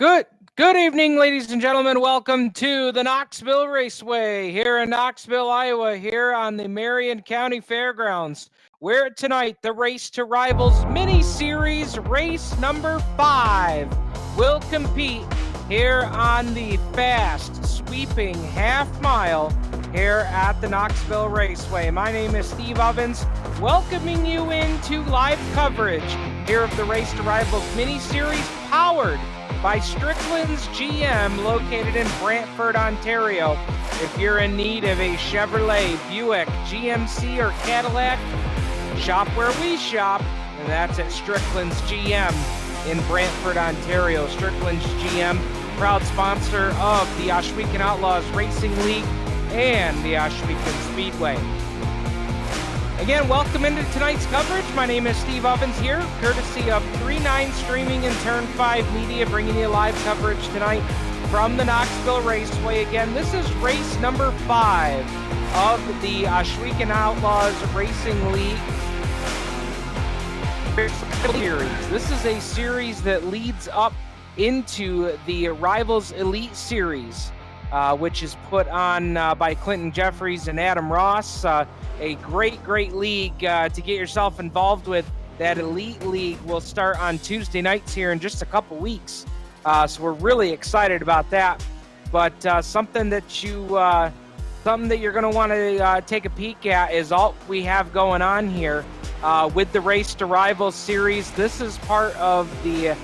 Good evening, ladies and gentlemen. Welcome to the Knoxville Raceway here in Knoxville, Iowa, here on the Marion County Fairgrounds, where tonight the Race to Rivalz Mini Series race number 5 will compete here on the fast, sweeping half mile here at the Knoxville Raceway. My name is Steve Ovens, welcoming you into live coverage here of the Race to Rivalz Mini Series, powered by Stricklands GM, located in Brantford, Ontario. If you're in need of a Chevrolet, Buick, GMC, or Cadillac, shop where we shop, and that's at Stricklands GM in Brantford, Ontario. Stricklands GM, proud sponsor of the Ohsweken Outlaws Racing League and the Ohsweken Speedway. Again, welcome into tonight's coverage. My name is Steve Ovens here, courtesy of 3-9 Streaming and Turn 5 Media, bringing you live coverage tonight from the Knoxville Raceway. Again, this is race number 5 of the Ohsweken Outlaws Racing League series. This is a series that leads up into the Rivalz Elite Series, which is put on by Clinton Jeffries and Adam Ross. A great league to get yourself involved with. That Elite League will start on Tuesday nights here in just a couple weeks. So we're really excited about that. But something that you're going to want to take a peek at is all we have going on here with the Race to Rivalz series. This is part of the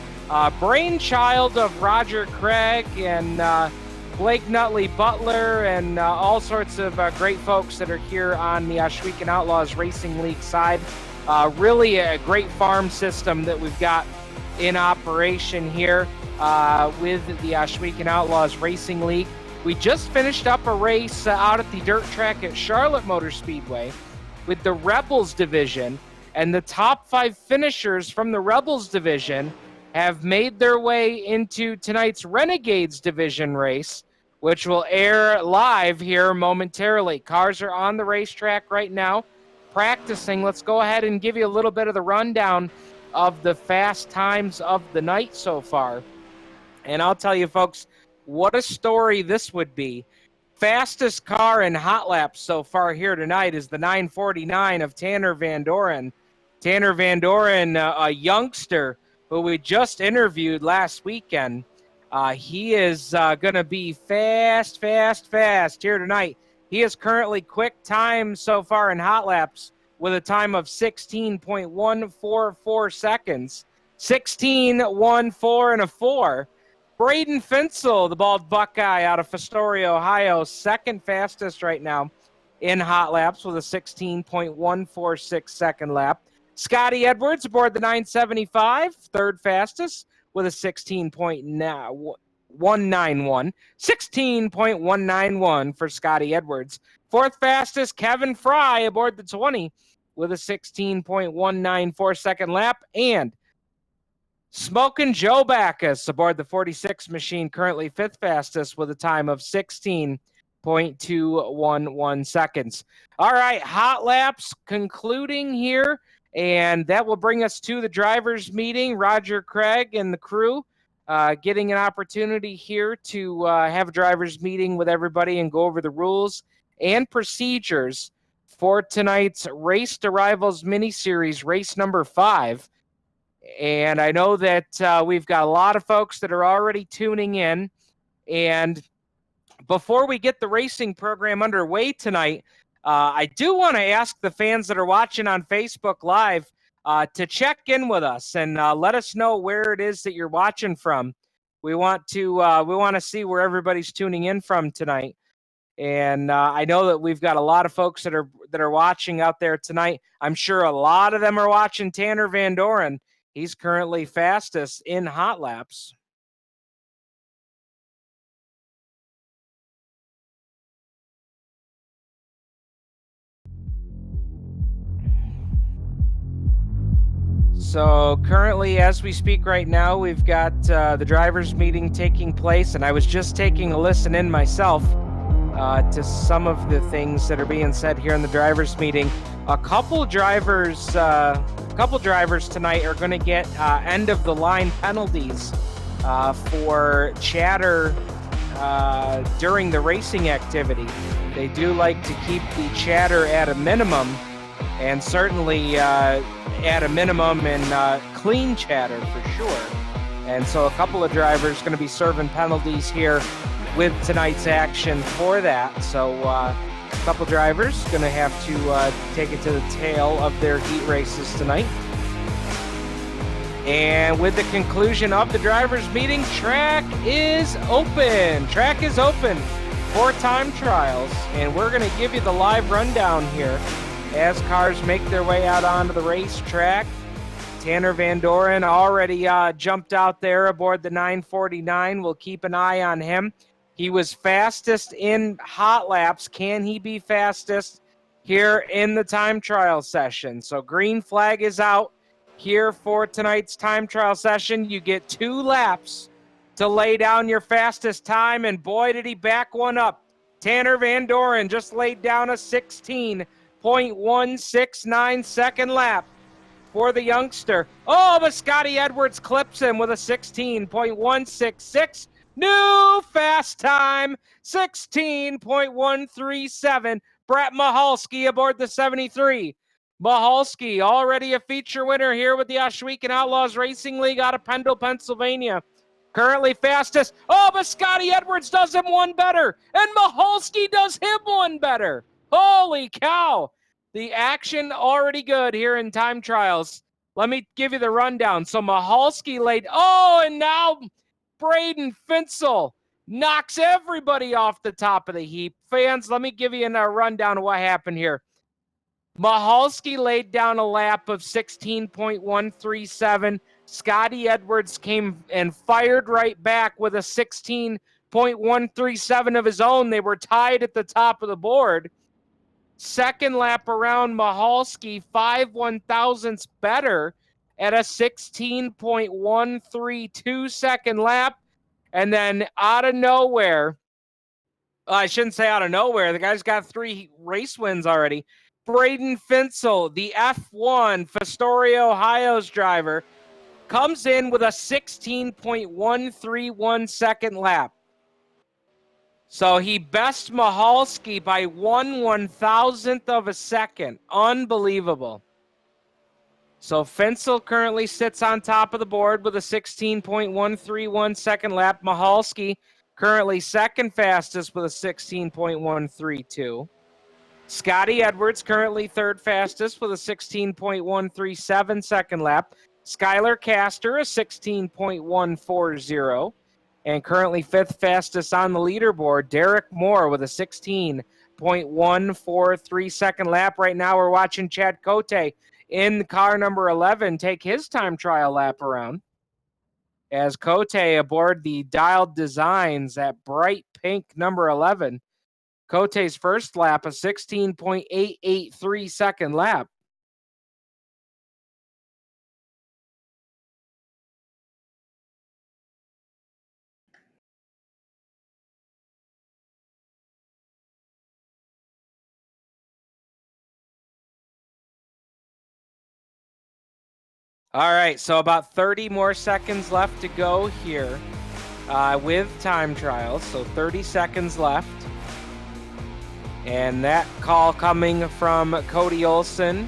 brainchild of Roger Craig and Blake Nutley Butler and all sorts of great folks that are here on the Ohsweken Outlaws Racing League side. Really a great farm system that we've got in operation here with the Ohsweken Outlaws Racing League. We just finished up a race out at the dirt track at Charlotte Motor Speedway with the Rebels division, and the top 5 finishers from the Rebels division have made their way into tonight's Renegades division race, which will air live here momentarily. Cars are on the racetrack right now, practicing. Let's go ahead and give you a little bit of the rundown of the fast times of the night so far. And I'll tell you, folks, what a story this would be. Fastest car in hot laps so far here tonight is the 949 of Tanner Van Doren. Tanner Van Doren, a youngster who we just interviewed last weekend. He is going to be fast here tonight. He is currently quick time so far in hot laps with a time of 16.144 seconds. 16.14 and a 4. Braden Finsel, the bald Buckeye out of Fostoria, Ohio, second fastest right now in hot laps with a 16.146 second lap. Scotty Edwards aboard the 975, third fastest with a 16.191. 16.191 for Scotty Edwards. Fourth fastest, Kevin Fry aboard the 20 with a 16.194 second lap. And Smokin' Joe Backus aboard the 46 machine, currently fifth fastest with a time of 16.211 seconds. All right, hot laps concluding here. And that will bring us to the drivers' meeting. Roger Craig and the crew getting an opportunity here to have a drivers' meeting with everybody and go over the rules and procedures for tonight's Race to Rivalz Mini Series, race number 5. And I know that we've got a lot of folks that are already tuning in. And before we get the racing program underway tonight, I do want to ask the fans that are watching on Facebook Live to check in with us and let us know where it is that you're watching from. We want to see where everybody's tuning in from tonight. And I know that we've got a lot of folks that are watching out there tonight. I'm sure a lot of them are watching Tanner Van Doren. He's currently fastest in hot laps. So currently, as we speak right now, we've got the drivers' meeting taking place, and I was just taking a listen in myself to some of the things that are being said here in the drivers' meeting. A couple drivers tonight are going to get end-of-the-line penalties for chatter during the racing activity. They do like to keep the chatter at a minimum, and certainly at a minimum and clean chatter for sure. And so a couple of drivers going to be serving penalties here with tonight's action for that. So a couple drivers going to have to take it to the tail of their heat races tonight. And with the conclusion of the drivers' meeting, track is open. Track is open for time trials. And we're going to give you the live rundown here as cars make their way out onto the racetrack. Tanner Van Doren already jumped out there aboard the 949. We'll keep an eye on him. He was fastest in hot laps. Can he be fastest here in the time trial session? So green flag is out here for tonight's time trial session. You get 2 laps to lay down your fastest time, and boy, did he back one up. Tanner Van Doren just laid down a 16.169 second lap for the youngster. Oh, but Scotty Edwards clips him with a 16.166. New fast time, 16.137. Brett Mahalski aboard the 73. Mahalski, already a feature winner here with the Ohsweken Outlaws Racing League out of Pendle, Pennsylvania. Currently fastest. Oh, but Scotty Edwards does him one better, and Mahalski does him one better. Holy cow. The action already good here in time trials. Let me give you the rundown. So Mahalski and now Braden Finsel knocks everybody off the top of the heap. Fans, let me give you a rundown of what happened here. Mahalski laid down a lap of 16.137. Scotty Edwards came and fired right back with a 16.137 of his own. They were tied at the top of the board. Second lap around, Mahalski 5/1,000ths better at a 16.132 second lap. And then out of nowhere, I shouldn't say out of nowhere, the guy's got 3 race wins already. Braden Finsel, the F1 Fostoria, Ohio's driver, comes in with a 16.131 second lap. So he best Mahalski by 1/1,000th of a second. Unbelievable. So Finsel currently sits on top of the board with a 16.131 second lap. Mahalski currently second fastest with a 16.132. Scotty Edwards currently third fastest with a 16.137 second lap. Skylar Castor a 16.140. And currently fifth fastest on the leaderboard, Derek Moore with a 16.143 second lap. Right now we're watching Chad Cote in car number 11 take his time trial lap around. As Cote aboard the Dialed Designs, that bright pink number 11. Cote's first lap, a 16.883 second lap. All right, so about 30 more seconds left to go here with time trials. So 30 seconds left. And that call coming from Cody Olson,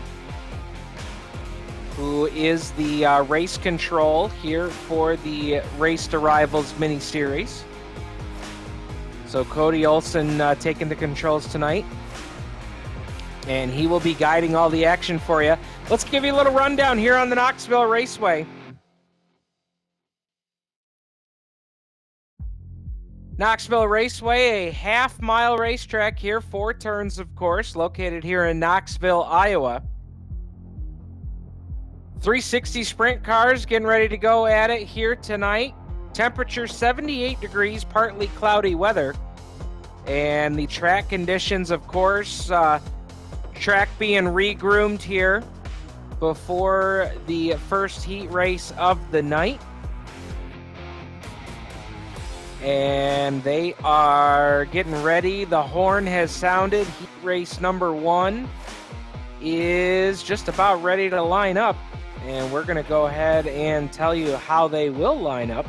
who is the race control here for the Race to Rivalz Mini Series. So Cody Olson taking the controls tonight. And he will be guiding all the action for you. Let's give you a little rundown here on the Knoxville Raceway. Knoxville Raceway, a half-mile racetrack here, 4 turns, of course, located here in Knoxville, Iowa. 360 sprint cars getting ready to go at it here tonight. Temperature 78 degrees, partly cloudy weather. And the track conditions, of course, track being regroomed here before the first heat race of the night. And they are getting ready. The horn has sounded. Heat race number 1 is just about ready to line up. And we're going to go ahead and tell you how they will line up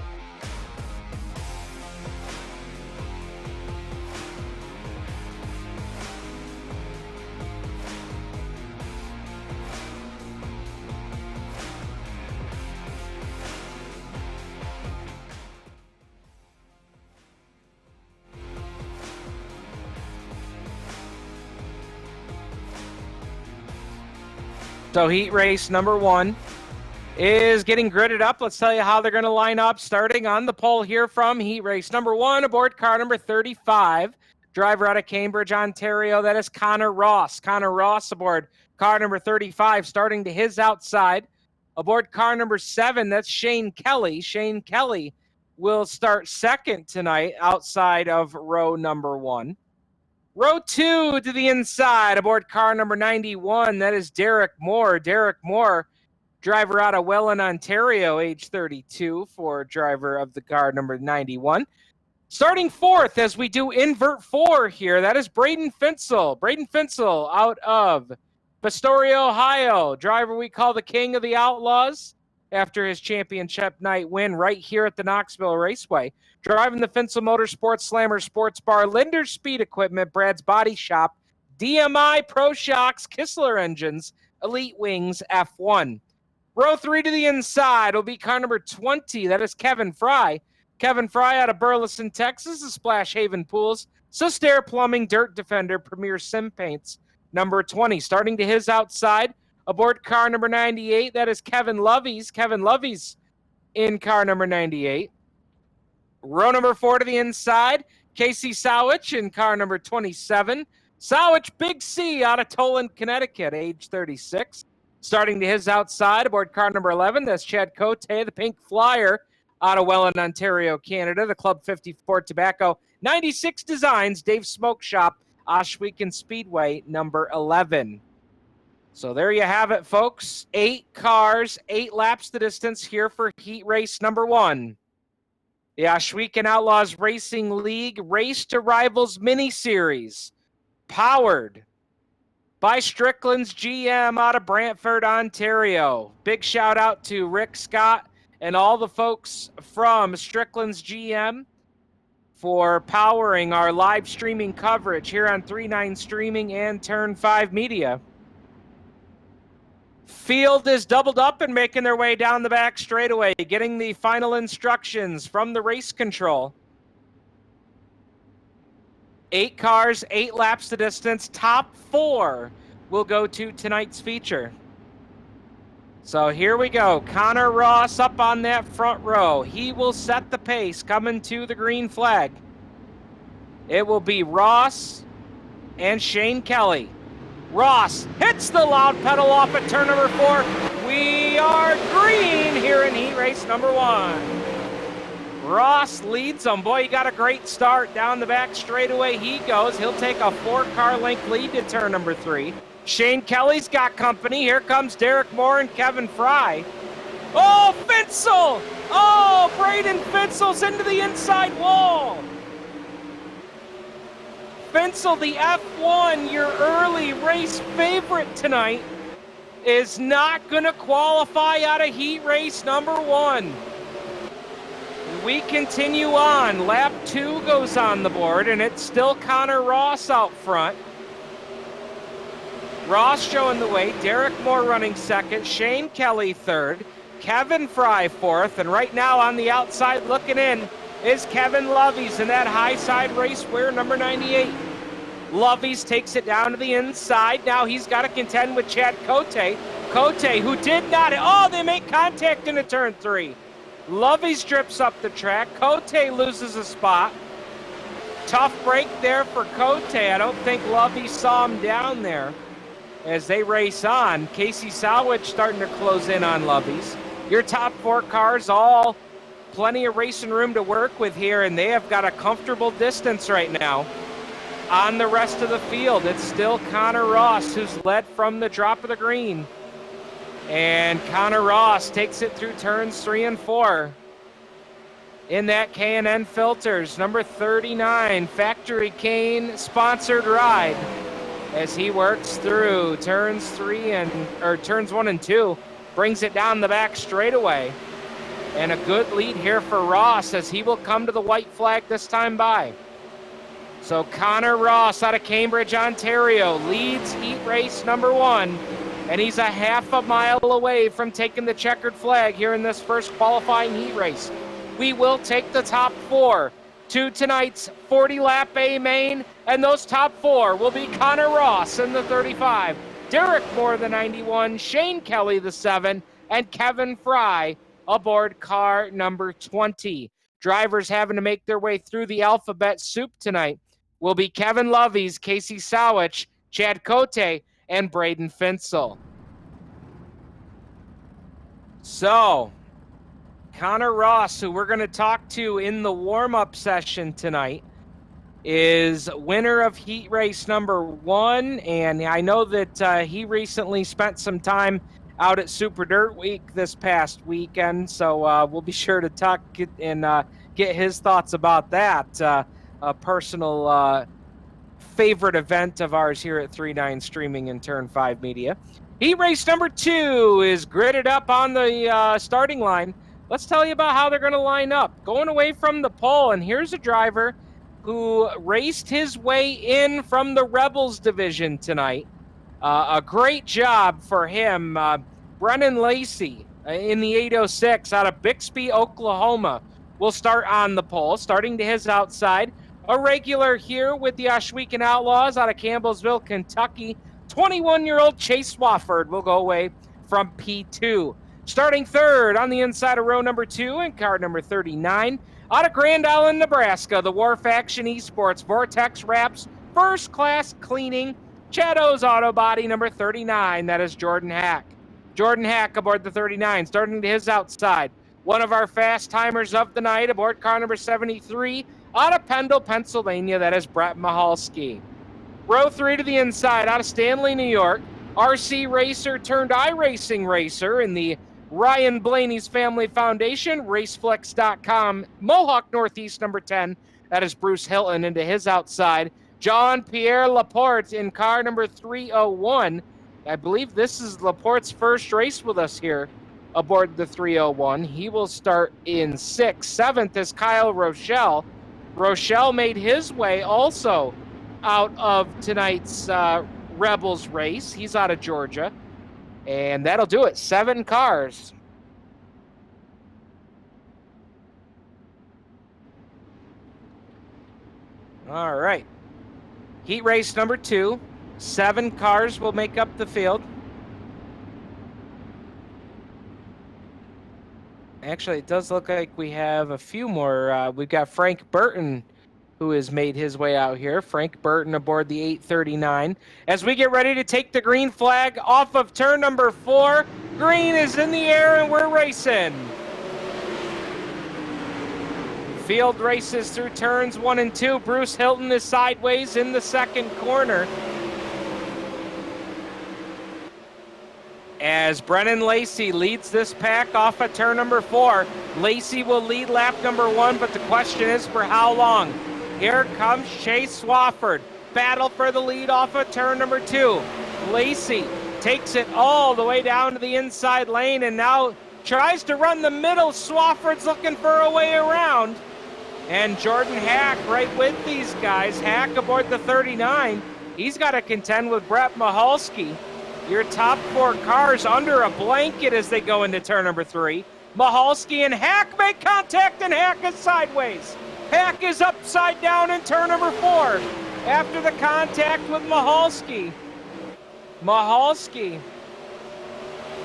So heat race number 1 is getting gridded up. Let's tell you how they're going to line up. Starting on the pole here from heat race number 1, aboard car number 35. Driver out of Cambridge, Ontario. That is Connor Ross. Connor Ross aboard car number 35, starting to his outside. Aboard car number 7, that's Shane Kelly. Shane Kelly will start second tonight outside of row number 1. Row 2 to the inside, aboard car number 91, that is Derek Moore. Derek Moore, driver out of Welland, Ontario, age 32, for driver of the car number 91. Starting 4th as we do invert 4 here, that is Braden Finsel. Braden Finsel out of Astoria, Ohio, driver we call the King of the Outlaws after his championship night win right here at the Knoxville Raceway. Driving the Finsel Motorsports Slammer Sports Bar, Linder Speed Equipment, Brad's Body Shop, DMI Pro Shocks, Kistler Engines, Elite Wings, F1. Row 3 to the inside will be car number 20. That is Kevin Fry. Kevin Fry out of Burleson, Texas, the Splash Haven Pools, Sustair Plumbing, Dirt Defender, Premier Sim Paints, number 20. Starting to his outside, aboard car number 98, that is Kevin Loveys. Kevin Loveys in car number 98. Row number 4 to the inside, Casey Sowich in car number 27. Sowich, Big C, out of Toland, Connecticut, age 36. Starting to his outside, aboard car number 11, that's Chad Cote, the Pink Flyer, out of Welland, Ontario, Canada, the Club 54 Tobacco, 96 Designs, Dave Smoke Shop, Ohsweken Speedway, number 11. So there you have it, folks. 8 cars, 8 laps the distance here for heat race number 1. The Ohsweken Outlaws Racing League Race to Rivalz Mini Series, powered by Stricklands GM out of Brantford, Ontario. Big shout out to Rick Scott and all the folks from Stricklands GM for powering our live streaming coverage here on 3-9 Streaming and Turn 5 Media. Field is doubled up and making their way down the back straightaway, getting the final instructions from the race control. 8 cars, 8 laps the distance. Top 4 will go to tonight's feature. So here we go. Connor Ross up on that front row. He will set the pace coming to the green flag. It will be Ross and Shane Kelly. Ross hits the loud pedal off at turn number 4. We are green here in heat race number 1. Ross leads them. Boy, he got a great start down the back straightaway. He goes. He'll take a 4-car length lead to turn number 3. Shane Kelly's got company. Here comes Derek Moore and Kevin Fry. Oh, Finsel! Oh, Braden Finsel's into the inside wall. Finsel, the F1, your early race favorite tonight, is not going to qualify out of heat race number 1. We continue on. Lap 2 goes on the board, and it's still Connor Ross out front. Ross showing the way. Derek Moore running second. Shane Kelly third. Kevin Fry fourth. And right now on the outside looking in is Kevin Loveys in that high side race wear number 98. Loveys takes it down to the inside. Now he's got to contend with Chad Cote. Cote, who did not. Oh, they make contact into turn 3. Loveys drips up the track. Cote loses a spot. Tough break there for Cote. I don't think Loveys saw him down there as they race on. Casey Sowich starting to close in on Loveys. Your top 4 cars, all plenty of racing room to work with here, and they have got a comfortable distance right now. On the rest of the field, it's still Connor Ross who's led from the drop of the green. And Connor Ross takes it through turns 3 and 4. In that K&N Filters, number 39, Factory Cane sponsored ride as he works through turns 1 and 2, brings it down the back straightaway. And a good lead here for Ross as he will come to the white flag this time by. So Connor Ross out of Cambridge, Ontario, leads heat race number 1, and he's a half a mile away from taking the checkered flag here in this first qualifying heat race. We will take the top 4 to tonight's 40-lap A main, and those top 4 will be Connor Ross in the 35, Derek Moore, the 91, Shane Kelly, the 7, and Kevin Fry aboard car number 20. Drivers having to make their way through the alphabet soup tonight will be Kevin Loveys, Casey Sowich, Chad Cote, and Braden Finsel. So, Connor Ross, who we're going to talk to in the warm-up session tonight, is winner of heat race number 1, and I know that he recently spent some time out at Super Dirt Week this past weekend, so we'll be sure to talk and get his thoughts about that. A personal favorite event of ours here at 3-9 Streaming and Turn 5 Media. Heat race number 2 is gridded up on the starting line. Let's tell you about how they're going to line up. Going away from the pole, and here's a driver who raced his way in from the Rebels division tonight. A great job for him. Brennan Lacey in the 806 out of Bixby, Oklahoma, will start on the pole, starting to his outside. A regular here with the Ohsweken Outlaws out of Campbellsville, Kentucky, 21-year-old Chase Swafford will go away from P2. Starting third on the inside of row number 2 in car number 39, out of Grand Island, Nebraska, the Wharf Action Esports Vortex Wraps First Class Cleaning Chaddo's Auto Body number 39. That is Jordan Hack. Jordan Hack aboard the 39, starting to his outside. One of our fast timers of the night aboard car number 73, out of Pendle, Pennsylvania. That is Brett Mahalski. Row 3 to the inside, out of Stanley, New York, RC racer turned iRacing racer in the Ryan Blaney's Family Foundation, Raceflex.com, Mohawk Northeast number 10. That is Bruce Hilton into his outside. Jean-Pierre Laporte in car number 301. I believe this is Laporte's first race with us here aboard the 301. He will start in 6th. 7th is Kyle Rochelle. Rochelle made his way also out of tonight's Rebels race. He's out of Georgia. And that'll do it. 7 cars. All right. Heat race number 2. 7 cars will make up the field. Actually, it does look like we have a few more. We've got Frank Burton, who has made his way out here. Frank Burton aboard the 839. As we get ready to take the green flag off of turn number 4, green is in the air and we're racing. Field races through turns 1 and 2. Bruce Hilton is sideways in the second corner. As Brennan Lacey leads this pack off of turn number 4. Lacey will lead lap number 1, but the question is for how long? Here comes Chase Swafford. Battle for the lead off of turn number 2. Lacey takes it all the way down to the inside lane and now tries to run the middle. Swafford's looking for a way around. And Jordan Hack right with these guys. Hack aboard the 39. He's got to contend with Brett Mahalski. Your top 4 cars under a blanket as they go into turn number 3. Mahalski and Hack make contact and Hack is sideways. Hack is upside down in turn number 4 after the contact with Mahalski. Mahalski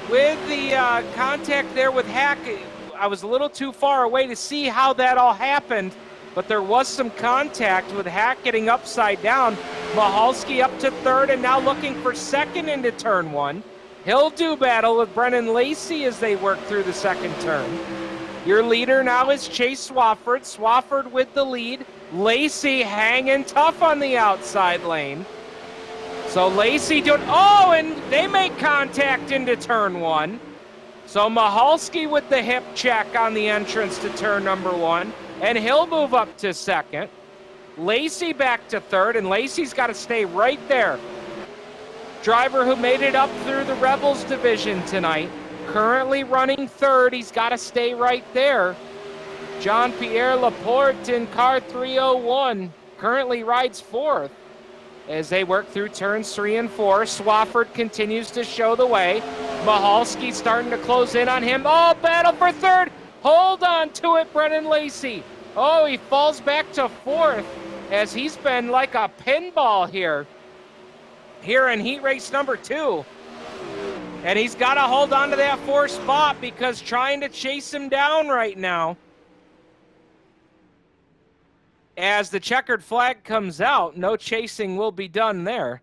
with the contact there with Hack. I was a little too far away to see how that all happened, but there was some contact with Hack getting upside down. Mahalski up to 3rd and now looking for 2nd into turn 1. He'll do battle with Brennan Lacey as they work through the 2nd turn. Your leader now is Chase Swafford. Swafford with the lead. Lacey hanging tough on the outside lane. So Lacey doing, and they make contact into turn 1. So Mahalski with the hip check on the entrance to turn number 1. And he'll move up to 2nd. Lacey back to 3rd, and Lacey's got to stay right there. Driver who made it up through the Rebels division tonight, currently running 3rd. He's got to stay right there. Jean-Pierre Laporte in car 301 currently rides 4th. As they work through turns 3 and 4, Swafford continues to show the way. Mahalski starting to close in on him. Battle for 3rd. Hold on to it, Brennan Lacey. He falls back to 4th as he's been like a pinball here. here in heat race number 2. And he's got to hold on to that 4th spot because trying to chase him down right now. As the checkered flag comes out, no chasing will be done there.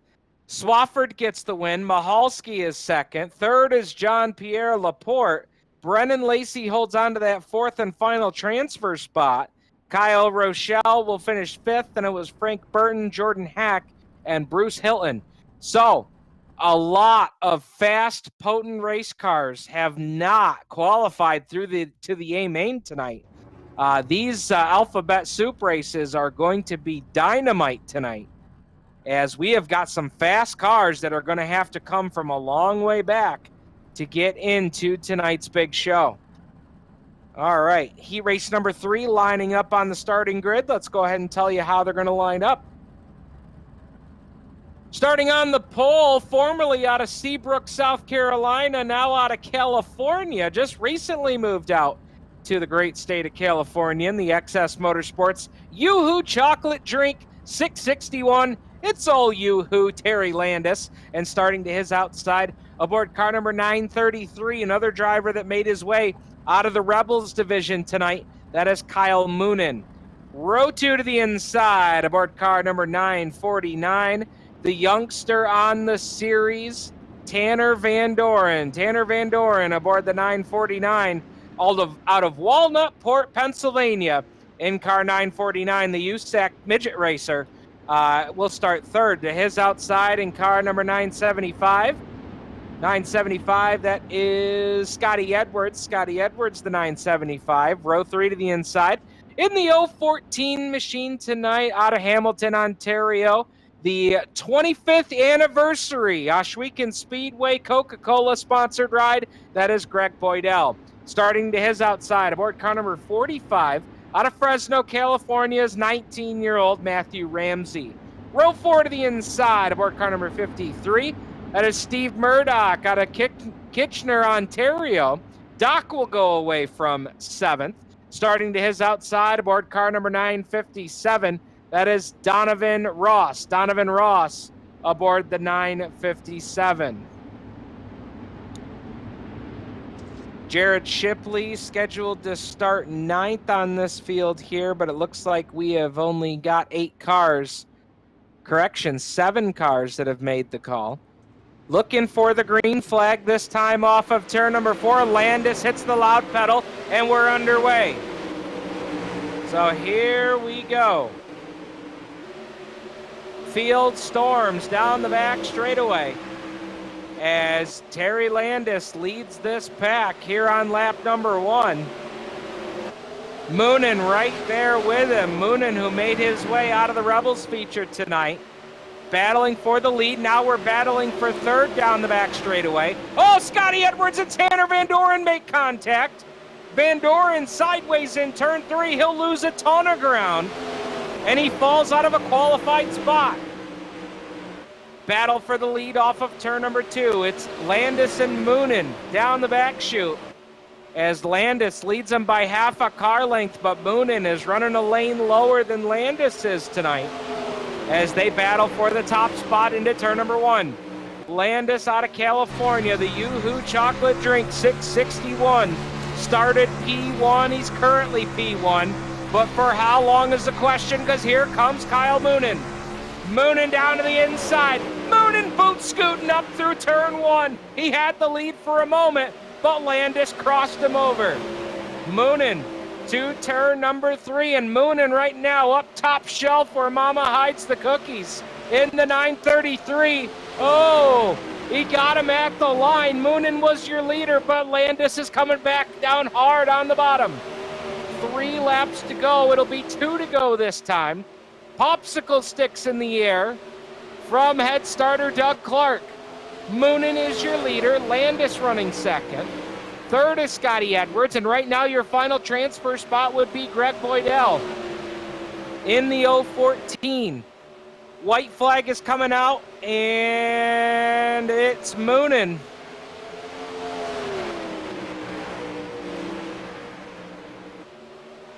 Swafford gets the win. Mahalski is second. Third is Jean-Pierre Laporte. Brennan Lacey holds on to that 4th and final transfer spot. Kyle Rochelle will finish 5th, and it was Frank Burton, Jordan Hack, and Bruce Hilton. So, a lot of fast, potent race cars have not qualified to the A main tonight. These alphabet soup races are going to be dynamite tonight, as we have got some fast cars that are going to have to come from a long way back to get into tonight's big show. All right, heat race number 3 lining up on the starting grid. Let's go ahead and tell you how they're going to line up. Starting on the pole, formerly out of Seabrook, South Carolina, now out of California, just recently moved out to the great state of California in the XS Motorsports Yoo-Hoo Chocolate Drink 661. It's all Yoo-Hoo, Terry Landis. And starting to his outside, aboard car number 933, another driver that made his way out of the Rivalz division tonight. That is Kyle Moonen. Row 2 to the inside, aboard car number 949. The youngster on the series, Tanner Van Doren. Tanner Van Doren aboard the 949 out of Walnut Port, Pennsylvania. In car 949, the USAC midget racer will start third. To his outside in car number 975. 975, that is Scotty Edwards. Scotty Edwards, the 975. Row 3 to the inside. In the 014 machine tonight out of Hamilton, Ontario. The 25th anniversary Ohsweken Speedway Coca-Cola sponsored ride. That is Greg Boydell. Starting to his outside, aboard car number 45, out of Fresno, California's 19-year-old Matthew Ramsey. Row 4 to the inside, aboard car number 53. That is Steve Murdoch out of Kitchener, Ontario. Doc will go away from 7th. Starting to his outside, aboard car number 957. That is Donovan Ross. Donovan Ross aboard the 957. Jared Shipley scheduled to start 9th on this field here, but it looks like we have only got 8 cars. Correction, 7 cars that have made the call. Looking for the green flag this time off of turn number 4. Landis hits the loud pedal, and we're underway. So here we go. Field storms down the back straightaway as Terry Landis leads this pack here on lap number 1. Moonen right there with him. Moonen, who made his way out of the Rivalz feature tonight, battling for the lead. Now we're battling for third down the back straightaway. Oh, Scotty Edwards and Tanner Van Doren make contact. Van Doren sideways in turn 3. He'll lose a ton of ground, and he falls out of a qualified spot. Battle for the lead off of turn number 2. It's Landis and Moonen down the back chute, as Landis leads him by half a car length, but Moonen is running a lane lower than Landis is tonight as they battle for the top spot into turn number 1. Landis out of California, the Yoo-Hoo Chocolate Drink 661, started P1. He's currently P1, but for how long is the question, because here comes Kyle Moonen. Moonen down to the inside. Moonen boot scooting up through turn 1. He had the lead for a moment, but Landis crossed him over. Moonen to turn number 3, and Moonen right now up top shelf where Mama hides the cookies in the 933. Oh, he got him at the line. Moonen was your leader, but Landis is coming back down hard on the bottom. 3 laps to go. It'll be 2 to go this time. Popsicle sticks in the air from head starter Doug Clark. Moonen is your leader. Landis running second. Third is Scotty Edwards, and right now your final transfer spot would be Greg Boydell in the 014. White flag is coming out, and it's Moonen.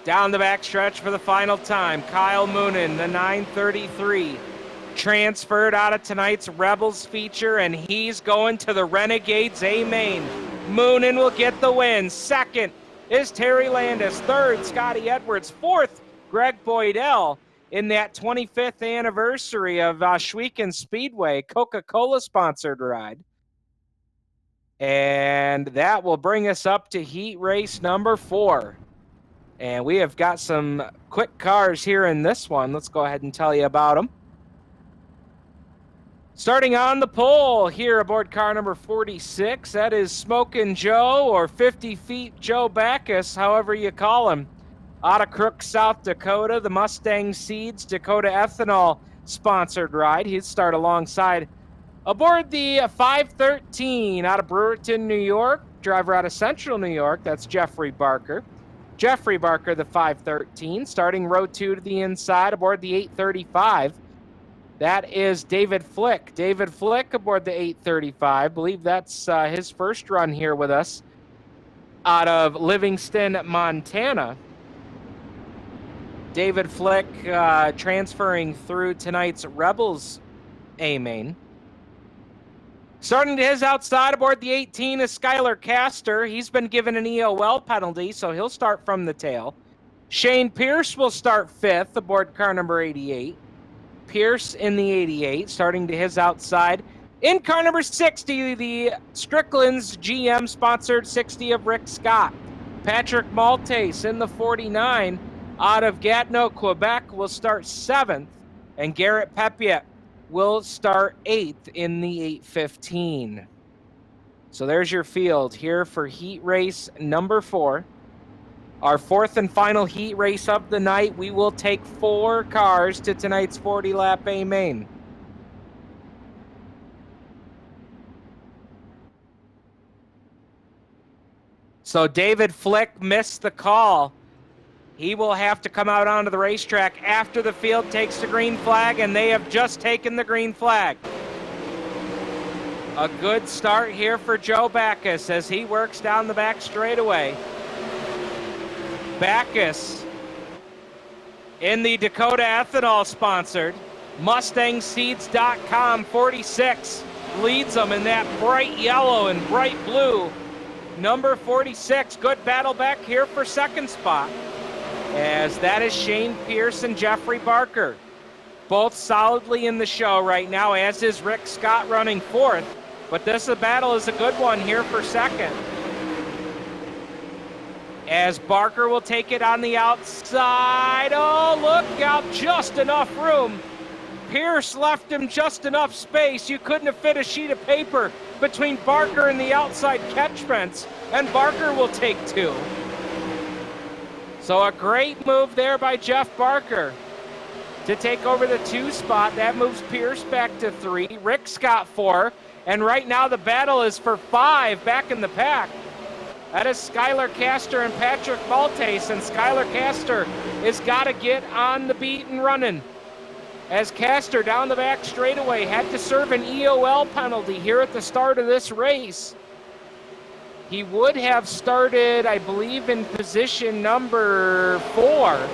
Down the back stretch for the final time, Kyle Moonen, the 933. transferred out of tonight's Rebels feature, and he's going to the Renegades A-Main. Moonin will get the win. Second is Terry Landis. Third, Scotty Edwards. Fourth, Greg Boydell in that 25th anniversary of Ohsweken Speedway, Coca-Cola sponsored ride. And that will bring us up to heat race number 4. And we have got some quick cars here in this one. Let's go ahead and tell you about them. Starting on the pole here aboard car number 46, that is Smokin' Joe, or 50 Feet Joe Backus, however you call him. Out of Crook, South Dakota, the Mustang Seeds Dakota Ethanol sponsored ride. He'd start alongside aboard the 513 out of Brewerton, New York. Driver out of Central New York, that's Jeffrey Barker. Jeffrey Barker, the 513, starting row 2 to the inside aboard the 835. That is David Flick. David Flick aboard the 835. I believe that's his first run here with us out of Livingston, Montana. David Flick transferring through tonight's Rebels A-Main. Starting to his outside aboard the 18 is Skylar Castor. He's been given an EOL penalty, so he'll start from the tail. Shane Pierce will start 5th aboard car number 88. Pierce in the 88, starting to his outside. In car number 60, the Stricklands GM-sponsored 60 of Rick Scott. Patrick Maltese in the 49 out of Gatineau, Quebec, will start 7th. And Garrett Pepiet will start 8th in the 815. So there's your field here for heat race number 4. Our 4th and final heat race of the night. We will take 4 cars to tonight's 40-lap A-Main. So David Flick missed the call. He will have to come out onto the racetrack after the field takes the green flag, and they have just taken the green flag. A good start here for Joe Backus as he works down the back straightaway. Backus in the Dakota Ethanol sponsored MustangSeeds.com 46 leads them in that bright yellow and bright blue. Number 46, good battle back here for second spot, as that is Shane Pierce and Jeffrey Barker. Both solidly in the show right now, as is Rick Scott running 4th. But this battle is a good one here for second, as Barker will take it on the outside. Oh, look out, just enough room. Pierce left him just enough space. You couldn't have fit a sheet of paper between Barker and the outside catch fence, and Barker will take 2. So a great move there by Jeff Barker to take over the 2 spot. That moves Pierce back to 3, Rick Scott 4, and right now the battle is for 5 back in the pack. That is Skylar Castor and Patrick Maltese, and Skylar Castor has got to get on the beat and running, as Castor down the back straightaway had to serve an EOL penalty here at the start of this race. He would have started, I believe, in position number 4,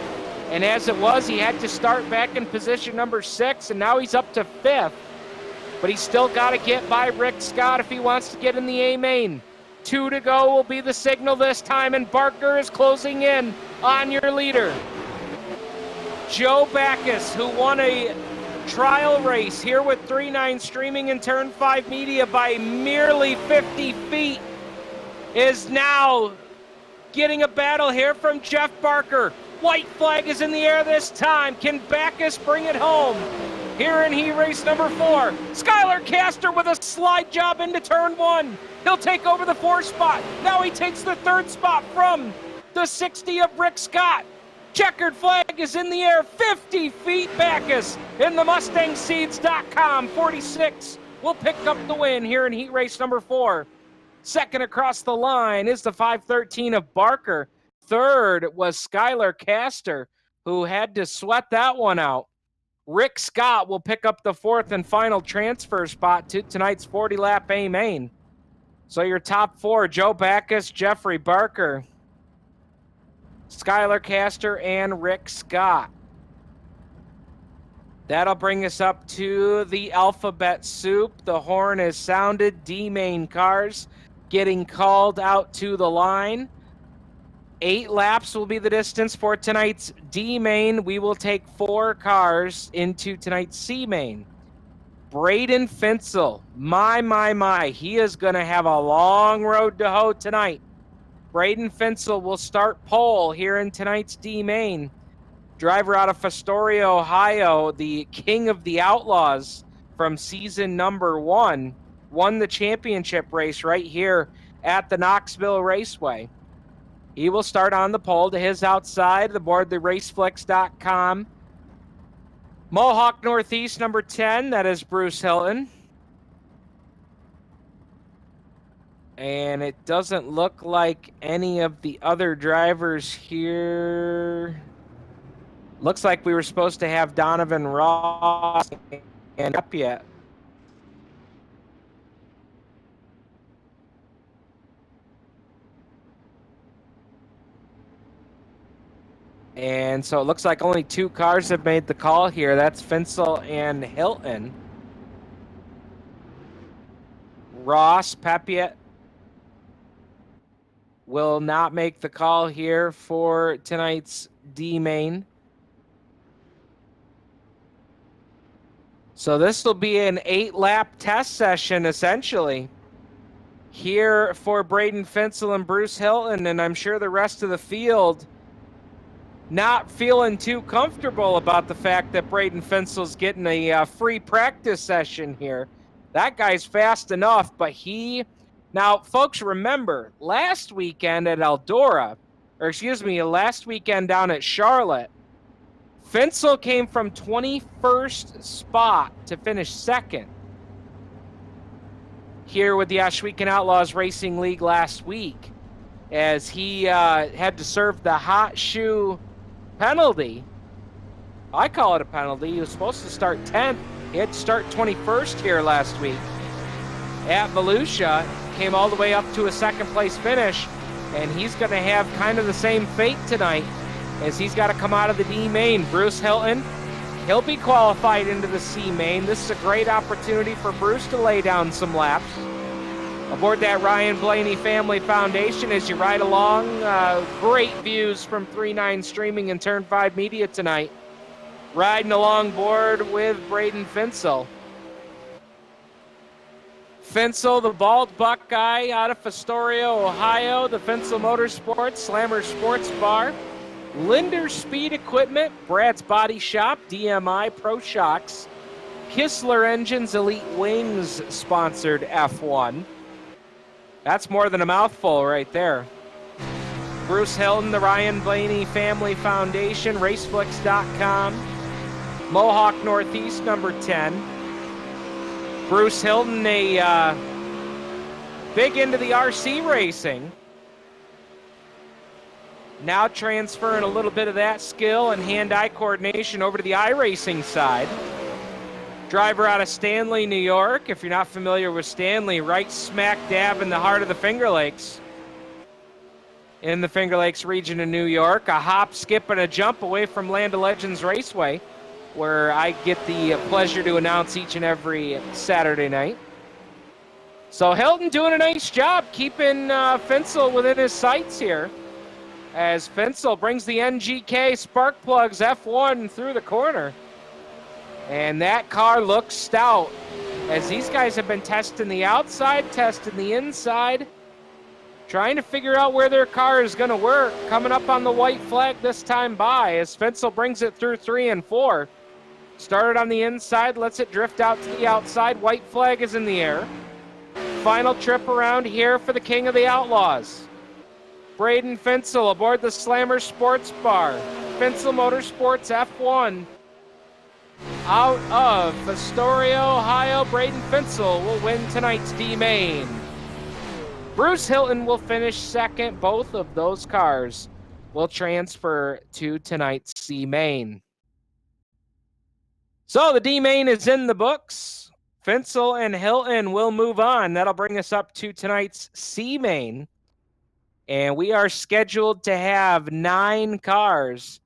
and as it was, he had to start back in position number 6, and now he's up to 5th. But he's still got to get by Rick Scott if he wants to get in the A-Main. 2 to go will be the signal this time, and Barker is closing in on your leader. Joe Backus, who won a trial race here with 3-9 Streaming and Turn 5 Media by merely 50 feet, is now getting a battle here from Jeff Barker. White flag is in the air this time. Can Backus bring it home? Here in heat race number 4, Skylar Castor with a slide job into turn 1. He'll take over the 4 spot. Now he takes the 3rd spot from the 60 of Rick Scott. Checkered flag is in the air, 50 feet. Backus in the MustangSeeds.com 46 will pick up the win here in heat race number 4. Second across the line is the 513 of Barker. Third was Skylar Castor, who had to sweat that one out. Rick Scott will pick up the 4th and final transfer spot to tonight's 40-lap A-Main. So your top 4, Joe Backus, Jeffrey Barker, Skylar Castor, and Rick Scott. That'll bring us up to the alphabet soup. The horn is sounded. D-main cars getting called out to the line. 8 laps will be the distance for tonight's D-main. We will take 4 cars into tonight's C-main. Braden Finsel, my. He is going to have a long road to hoe tonight. Braden Finsel will start pole here in tonight's D-main. Driver out of Fostoria, Ohio, the king of the Outlaws from season number 1, won the championship race right here at the Knoxville Raceway. He will start on the pole. To his outside, aboard the raceflix.com. Mohawk Northeast, number 10, that is Bruce Hilton. And it doesn't look like any of the other drivers here. Looks like we were supposed to have Donovan Ross and up yet. And so it looks like only 2 cars have made the call here. That's Finsel and Hilton. Ross, Pepiet will not make the call here for tonight's D-main. So this will be an 8-lap test session, essentially, here for Braden Finsel and Bruce Hilton, and I'm sure the rest of the field not feeling too comfortable about the fact that Braden Finsel's getting a free practice session here. That guy's fast enough, but now, folks, remember, last weekend at Eldora, last weekend down at Charlotte, Finsel came from 21st spot to finish 2nd here with the Ohsweken Outlaws Racing League last week, as he had to serve the hot shoe penalty. I call it a penalty. He was supposed to start 10th. He had to start 21st here last week at Volusia. Came all the way up to a 2nd place finish, and he's going to have kind of the same fate tonight, as he's got to come out of the D-main. Bruce Hilton, he'll be qualified into the C-main. This is a great opportunity for Bruce to lay down some laps aboard that Ryan Blaney Family Foundation as you ride along. Great views from 3-9 Streaming and Turn 5 Media tonight. Riding along board with Braden Finsel. Finsel, the bald Buckeye out of Fostoria, Ohio. The Finsel Motorsports, Slammer Sports Bar, Linder Speed Equipment, Brad's Body Shop, DMI Pro Shocks, Kistler Engines, Elite Wings sponsored F1. That's more than a mouthful right there. Bruce Hilton, the Ryan Blaney Family Foundation, Raceflix.com, Mohawk Northeast, number 10. Bruce Hilton, a big into the RC racing. Now transferring a little bit of that skill and hand-eye coordination over to the iRacing side. Driver out of Stanley, New York. If you're not familiar with Stanley, right smack dab in the heart of the Finger Lakes. In the Finger Lakes region of New York. A hop, skip, and a jump away from Land of Legends Raceway, where I get the pleasure to announce each and every Saturday night. So Hilton doing a nice job keeping Finsel within his sights here, as Finsel brings the NGK spark plugs F1 through the corner. And that car looks stout, as these guys have been testing the outside, testing the inside, trying to figure out where their car is going to work. Coming up on the white flag this time by, as Finsel brings it through 3 and 4. Started on the inside, lets it drift out to the outside. White flag is in the air. Final trip around here for the king of the Outlaws. Braden Finsel aboard the Slammer Sports Bar. Finsel Motorsports F1. Out of Fostoria, Ohio, Braden Finsel will win tonight's D-main. Bruce Hilton will finish 2nd. Both of those cars will transfer to tonight's C-main. So the D-main is in the books. Finsel and Hilton will move on. That'll bring us up to tonight's C-main. And we are scheduled to have 9 cars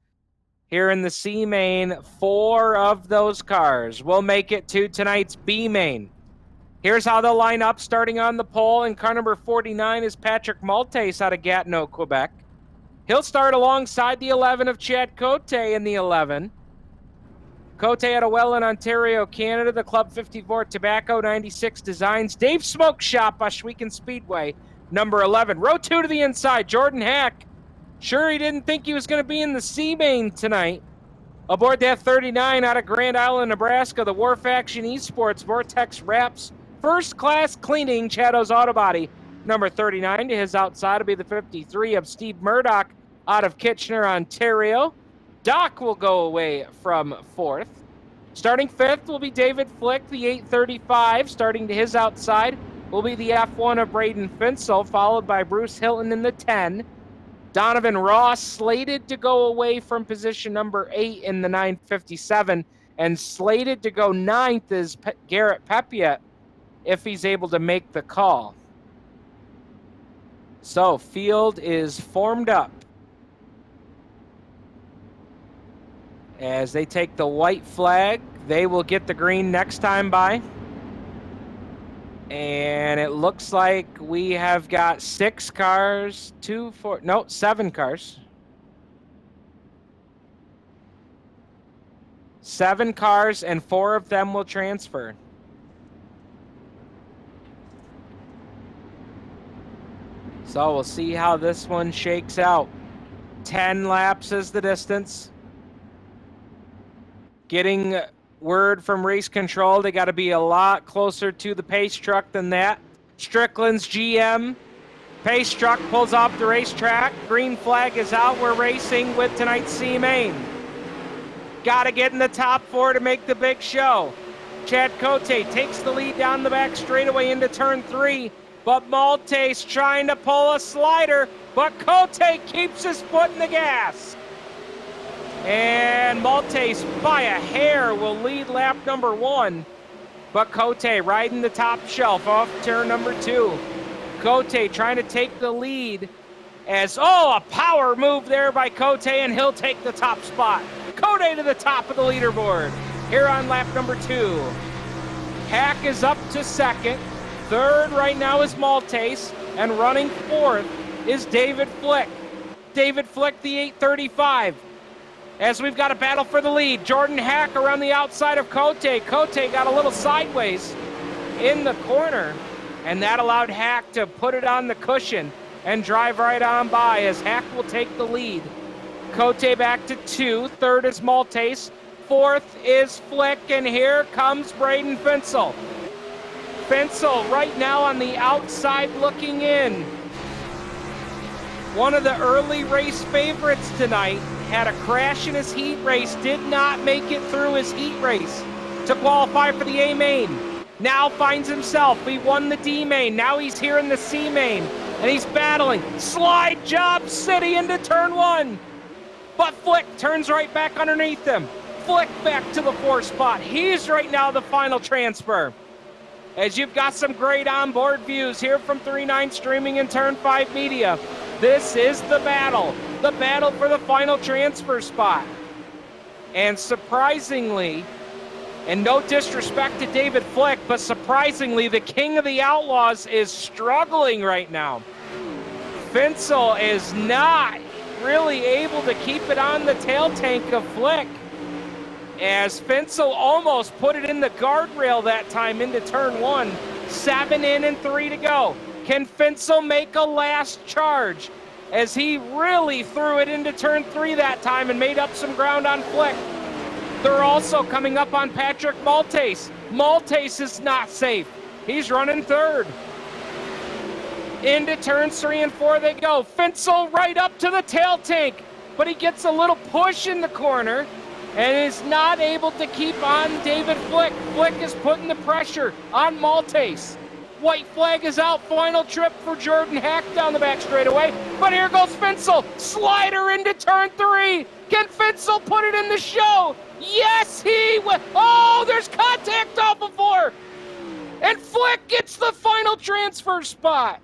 here in the C main. 4 of those cars will make it to tonight's B main. Here's how they'll line up starting on the pole. In car number 49 is Patrick Maltese out of Gatineau, Quebec. He'll start alongside the 11 of Chad Cote in the 11. Cote out of Welland, Ontario, Canada. The Club 54 Tobacco 96 Designs. Dave Smoke Shop, Ohsweken Speedway, number 11. Row 2 to the inside, Jordan Hack. Sure, he didn't think he was going to be in the C main tonight. Aboard that 39 out of Grand Island, Nebraska, the Wharf Action Esports Vortex Wraps First Class Cleaning, Chado's Auto Body, number 39. To his outside will be the 53 of Steve Murdoch out of Kitchener, Ontario. Doc will go away from 4th. Starting 5th will be David Flick, the 835. Starting to his outside will be the F1 of Braden Finsel, followed by Bruce Hilton in the 10. Donovan Ross slated to go away from position number 8 in the 957, and slated to go 9th is Garrett Pepiet if he's able to make the call. So field is formed up as they take the white flag. They will get the green next time by. And it looks like we have got 6 cars, 7 cars. 7 cars, and 4 of them will transfer. So we'll see how this one shakes out. 10 laps is the distance. Getting word from race control, they got to be a lot closer to the pace truck than that. Stricklands GM. Pace truck pulls off the racetrack. Green flag is out. We're racing with tonight's C main. Got to get in the top 4 to make the big show. Chad Cote takes the lead down the back straightaway into turn 3. But Maltese trying to pull a slider, but Cote keeps his foot in the gas. And Maltese, by a hair, will lead lap number 1. But Cote riding the top shelf off turn number 2. Cote trying to take the lead as, a power move there by Cote, and he'll take the top spot. Cote to the top of the leaderboard here on lap number 2. Hack is up to 2nd. 3rd right now is Maltese, and running 4th is David Flick. David Flick, the 835. As we've got a battle for the lead, Jordan Hack around the outside of Cote. Cote got a little sideways in the corner, and that allowed Hack to put it on the cushion and drive right on by as Hack will take the lead. Cote back to 2. 3rd is Maltese. 4th is Flick, and here comes Braden Finsel. Finsel right now on the outside looking in. One of the early race favorites tonight had a crash in his heat race, did not make it through his heat race to qualify for the A main. Now finds himself, he won the D main, now he's here in the C main, and he's battling. Slide job city into turn 1. But Flick turns right back underneath him. Flick back to the 4 spot. He's right now the final transfer. As you've got some great onboard views here from 39 Streaming and Turn 5 Media. This is the battle for the final transfer spot. And surprisingly, and no disrespect to David Flick, but surprisingly, the king of the Outlaws is struggling right now. Finsel is not really able to keep it on the tail tank of Flick, as Finsel almost put it in the guardrail that time into turn 1. 7 in and 3 to go. Can Finsel make a last charge, as he really threw it into turn 3 that time and made up some ground on Flick? They're also coming up on Patrick Maltese. Maltese is not safe. He's running 3rd. Into turns 3 and 4 they go. Finsel right up to the tail tank, but he gets a little push in the corner and is not able to keep on David Flick. Flick is putting the pressure on Maltese. White flag is out. Final trip for Jordan Hack down the back straightaway. But here goes Finsel. Slider into turn 3. Can Finsel put it in the show? Yes, he will. Oh, there's contact off of 4. And Flick gets the final transfer spot.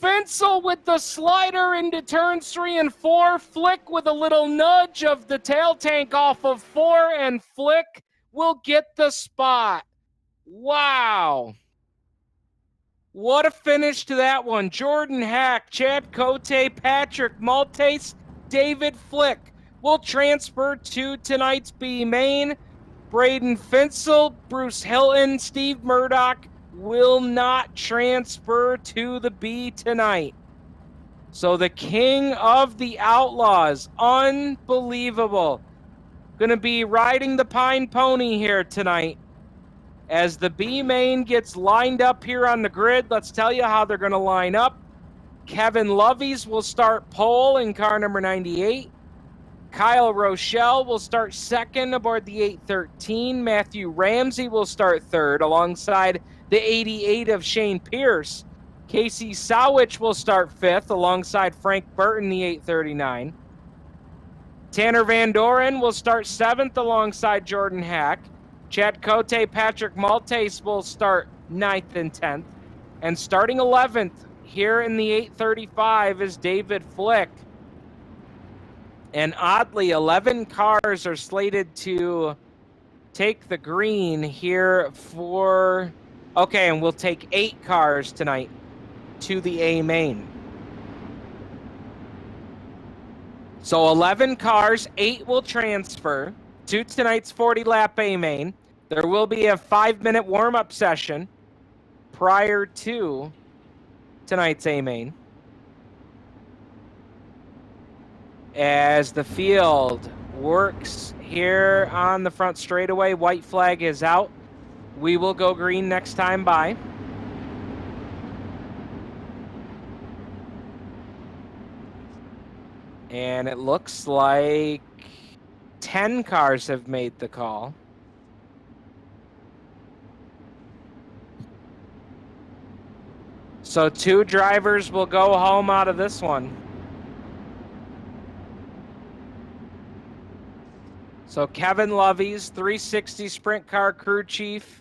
Finsel with the slider into turns 3 and 4. Flick with a little nudge of the tail tank off of 4, and Flick will get the spot. Wow. What a finish to that one. Jordan Hack, Chad Cote, Patrick Maltese, David Flick will transfer to tonight's B main. Braden Finsel, Bruce Hilton, Steve Murdoch will not transfer to the B tonight. So the king of the Outlaws, unbelievable, going to be riding the Pine Pony here tonight. As the B main gets lined up here on the grid, let's tell you how they're going to line up. Kevin Loveys will start pole in car number 98. Kyle Rochelle will start second aboard the 813. Matthew Ramsey will start third alongside the 88 of Shane Pierce. Casey Sowich will start fifth alongside Frank Burton, the 839. Tanner Van Doren will start seventh alongside Jordan Hack. Chad Cote, Patrick Maltese will start 9th and 10th. And starting 11th here in the 835 is David Flick. And oddly, 11 cars are slated to take the green here for... Okay, and we'll take 8 cars tonight to the A main. So 11 cars, 8 will transfer to tonight's 40-lap A main. There will be a 5-minute warm-up session prior to tonight's A main. As the field works here on the front straightaway, white flag is out. We will go green next time by. And it looks like 10 cars have made the call. So 2 drivers will go home out of this one. So Kevin Loveys, 360 Sprint Car crew chief.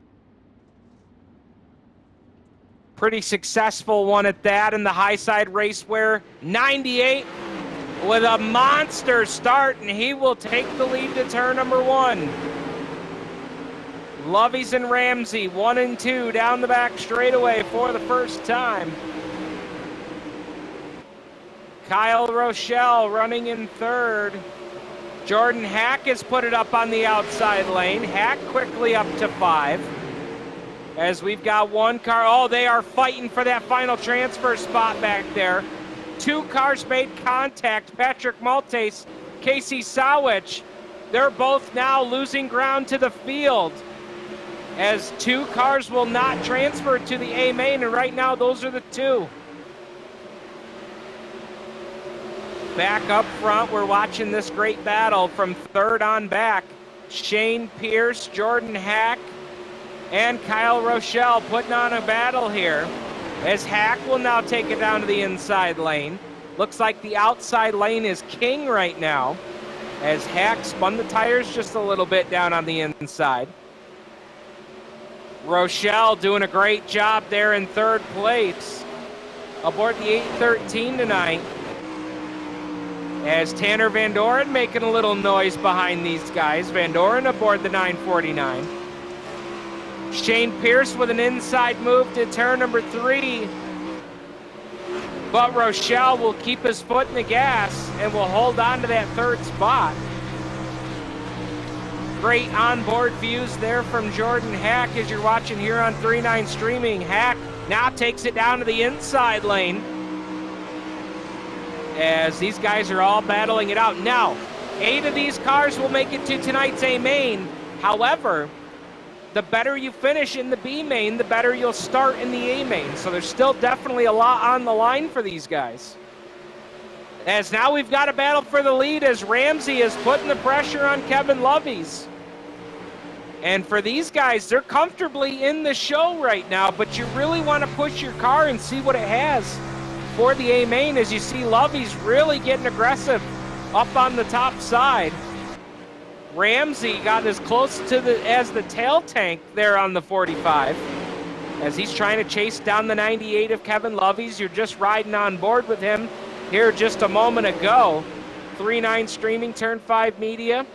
Pretty successful one at that in the high side Raceway. 98 with a monster start, and he will take the lead to turn number 1. Loveys and Ramsey, 1 and 2 down the back straightaway for the first time. Kyle Rochelle running in third. Jordan Hack has put it up on the outside lane. Hack quickly up to 5. As we've got 1 car. Oh, they are fighting for that final transfer spot back there. 2 cars made contact. Patrick Maltese, Casey Sowich. They're both now losing ground to the field, as 2 cars will not transfer to the A main, and right now those are the 2. Back up front, we're watching this great battle from third on back. Shane Pierce, Jordan Hack, and Kyle Rochelle putting on a battle here, as Hack will now take it down to the inside lane. Looks like the outside lane is king right now, as Hack spun the tires just a little bit down on the inside. Rochelle doing a great job there in third place aboard the 813 tonight, as Tanner Van Doren making a little noise behind these guys. Van Doren aboard the 949. Shane Pierce with an inside move to turn number 3. But Rochelle will keep his foot in the gas and will hold on to that third spot. Great onboard views there from Jordan Hack as you're watching here on 3-9 streaming. Hack now takes it down to the inside lane, as these guys are all battling it out. Now, 8 of these cars will make it to tonight's A main. However, the better you finish in the B main, the better you'll start in the A main. So there's still definitely a lot on the line for these guys. As now we've got a battle for the lead, as Ramsey is putting the pressure on Kevin Loveys. And for these guys, they're comfortably in the show right now, but you really want to push your car and see what it has for the A main, as you see Loveys really getting aggressive up on the top side. Ramsey got as close to as the tail tank there on the 45. as he's trying to chase down the 98 of Kevin Lovey's. You're just riding on board with him here just a moment ago. 3-9 Streaming, Turn 5 Media,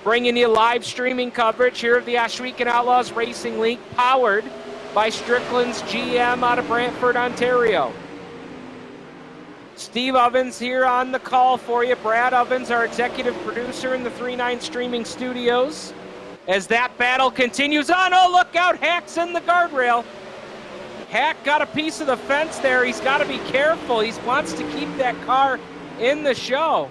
bringing you live streaming coverage here of the Ohsweken Outlaws Racing League, powered by Stricklands GM out of Brantford, Ontario. Steve Ovens here on the call for you. Brad Ovens, our executive producer in the 3-9 Streaming Studios. As that battle continues on, oh, look out, Hack's in the guardrail. Hack got a piece of the fence there. He's got to be careful. He wants to keep that car in the show.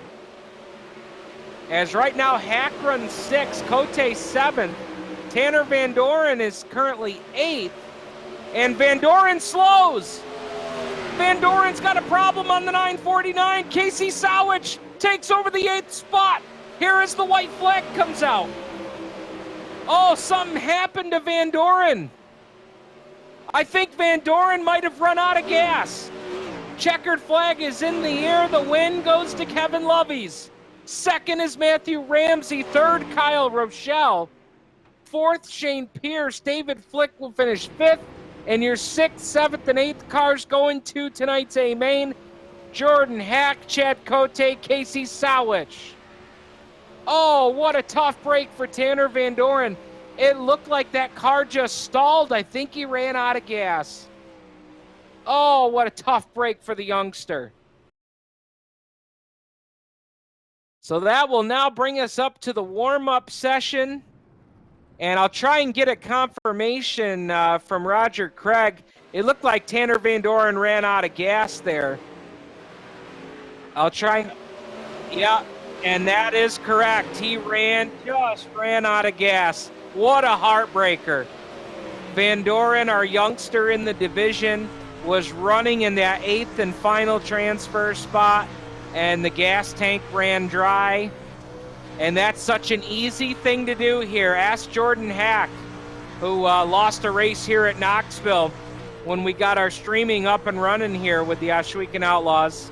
As right now, Hack runs 6th, Cote 7th. Tanner Van Doren is currently 8th. And Van Doren slows. Van Doren's got a problem on the 949. Casey Sowich takes over the 8th spot. Here as the white flag comes out. Oh, something happened to Van Doren. I think Van Doren might have run out of gas. Checkered flag is in the air. The win goes to Kevin Lovey's. 2nd is Matthew Ramsey. 3rd, Kyle Rochelle. 4th, Shane Pierce. David Flick will finish 5th. And your 6th, 7th, and 8th cars going to tonight's A main. Jordan Hack, Chad Cote, Casey Sowich. Oh, what a tough break for Tanner Van Doren. It looked like that car just stalled. I think he ran out of gas. Oh, what a tough break for the youngster. So that will now bring us up to the warm-up session. And I'll try and get a confirmation from Roger Craig. It looked like Tanner Van Doren ran out of gas there. I'll try. Yeah. And that is correct. He just ran out of gas. What a heartbreaker. Van Doren, our youngster in the division, was running in that 8th and final transfer spot, and the gas tank ran dry. And that's such an easy thing to do here. Ask Jordan Hack, who lost a race here at Knoxville when we got our streaming up and running here with the Ohsweken Outlaws.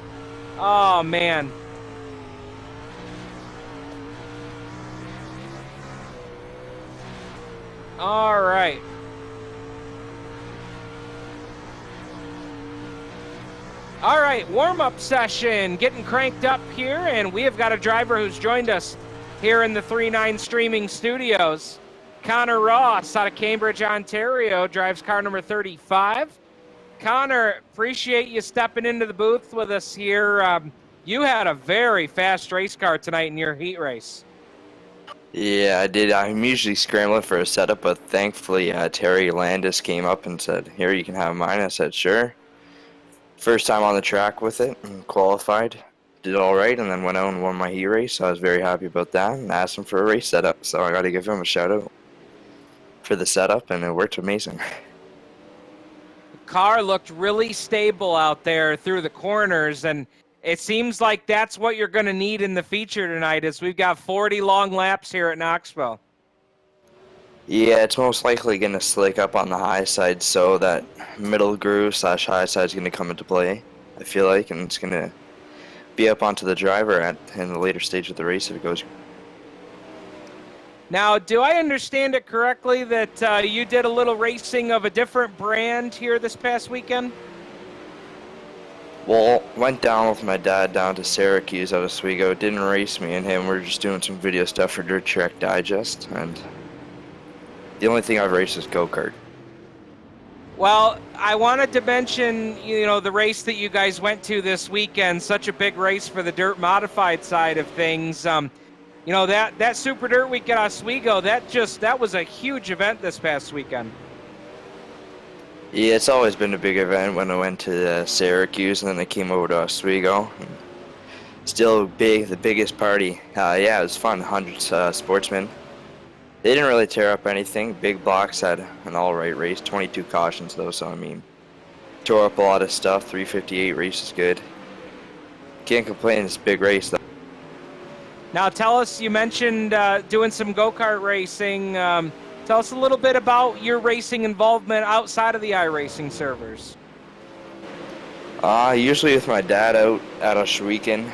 Oh, man. All right. All right, warm-up session getting cranked up here, and we have got a driver who's joined us here in the 3-9 Streaming Studios. Connor Ross out of Cambridge, Ontario, drives car number 35. Connor, appreciate you stepping into the booth with us here. You had a very fast race car tonight in your heat race. Yeah, I did. I'm usually scrambling for a setup, but thankfully Terry Landis came up and said, "Here, you can have mine." I said, "Sure." First time on the track with it, and qualified, did all right, and then went out and won my heat race. So I was very happy about that, and asked him for a race setup. So I got to give him a shout out for the setup, and it worked amazing. The car looked really stable out there through the corners, and it seems like that's what you're going to need in the feature tonight, as we've got 40 long laps here at Knoxville. Yeah, it's most likely going to slick up on the high side, so that middle groove / high side is going to come into play, I feel like, and it's going to be up onto the driver in the later stage of the race if it goes. Now, do I understand it correctly that you did a little racing of a different brand here this past weekend? Well, went down with my dad down to Syracuse, Oswego. Didn't race me and him. We're just doing some video stuff for Dirt Track Digest, and the only thing I've raced is go-kart. Well, I wanted to mention, the race that you guys went to this weekend, such a big race for the dirt modified side of things. That Super Dirt Week at Oswego, that was a huge event this past weekend. Yeah, it's always been a big event when I went to Syracuse and then I came over to Oswego. Still big, the biggest party. Yeah, it was fun, 100 sportsmen. They didn't really tear up anything. Big blocks had an all-right race, 22 cautions though, so I mean, tore up a lot of stuff. 358 race is good. Can't complain, it's a big race though. Now tell us, you mentioned doing some go-kart racing. Tell us a little bit about your racing involvement outside of the iRacing servers. Usually with my dad out at Ohsweken.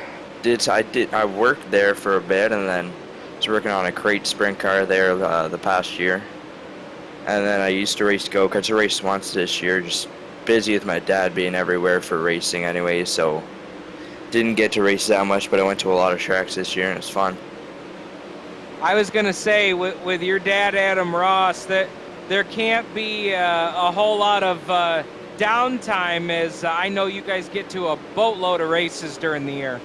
I worked there for a bit and then was working on a crate sprint car there the past year. And then I used to race go-karts. I raced once this year, just busy with my dad being everywhere for racing anyway, so didn't get to race that much, but I went to a lot of tracks this year and it was fun. I was going to say, with your dad, Adam Ross, that there can't be a whole lot of downtime, as I know you guys get to a boatload of races during the year.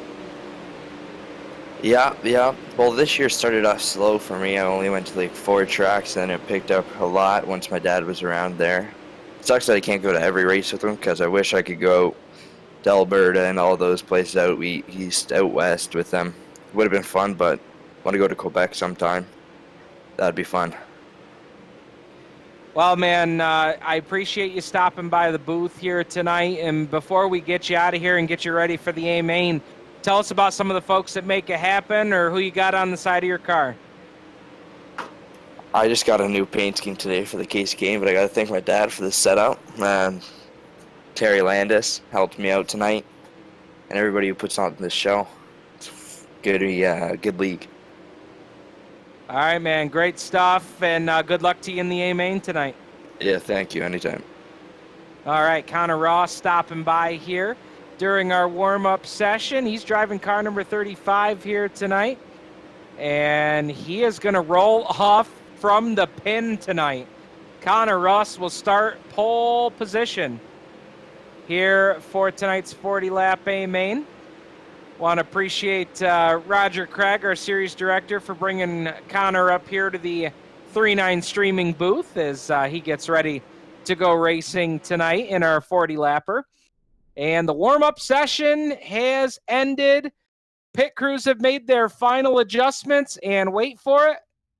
Yeah. Well, this year started off slow for me. I only went to like 4 tracks, and it picked up a lot once my dad was around there. It sucks that I can't go to every race with him, because I wish I could go to Alberta and all those places out east, out west with them. Would have been fun, but I want to go to Quebec sometime. That'd be fun. Well, man, I appreciate you stopping by the booth here tonight. And before we get you out of here and get you ready for the A-Main, tell us about some of the folks that make it happen, or who you got on the side of your car. I just got a new paint scheme today for the Casey game, but I got to thank my dad for the setup. Terry Landis helped me out tonight, and everybody who puts on this show. It's good league. All right, man, great stuff, and good luck to you in the A-Main tonight. Yeah, thank you. Anytime. All right, Connor Ross stopping by here during our warm-up session. He's driving car number 35 here tonight, and he is going to roll off from the pin tonight. Connor Ross will start pole position here for tonight's 40-lap A-Main. Want to appreciate Roger Craig, our series director, for bringing Connor up here to the 3-9 streaming booth as he gets ready to go racing tonight in our 40-lapper. And the warm-up session has ended. Pit crews have made their final adjustments, and wait for it.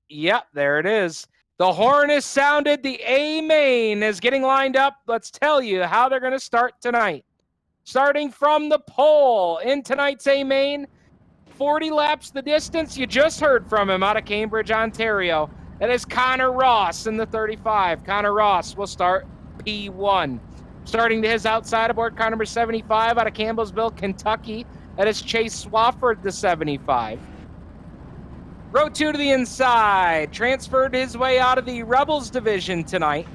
Yep, there it is. The horn is sounded. The A-Main is getting lined up. Let's tell you how they're going to start tonight. Starting from the pole in tonight's A-Main, 40 laps the distance. You just heard from him out of Cambridge, Ontario. That is Connor Ross in the 35. Connor Ross will start P1. Starting to his outside aboard car number 75 out of Campbellsville, Kentucky. That is Chase Swafford, the 75. Row 2 to the inside. Transferred his way out of the Rivalz division tonight.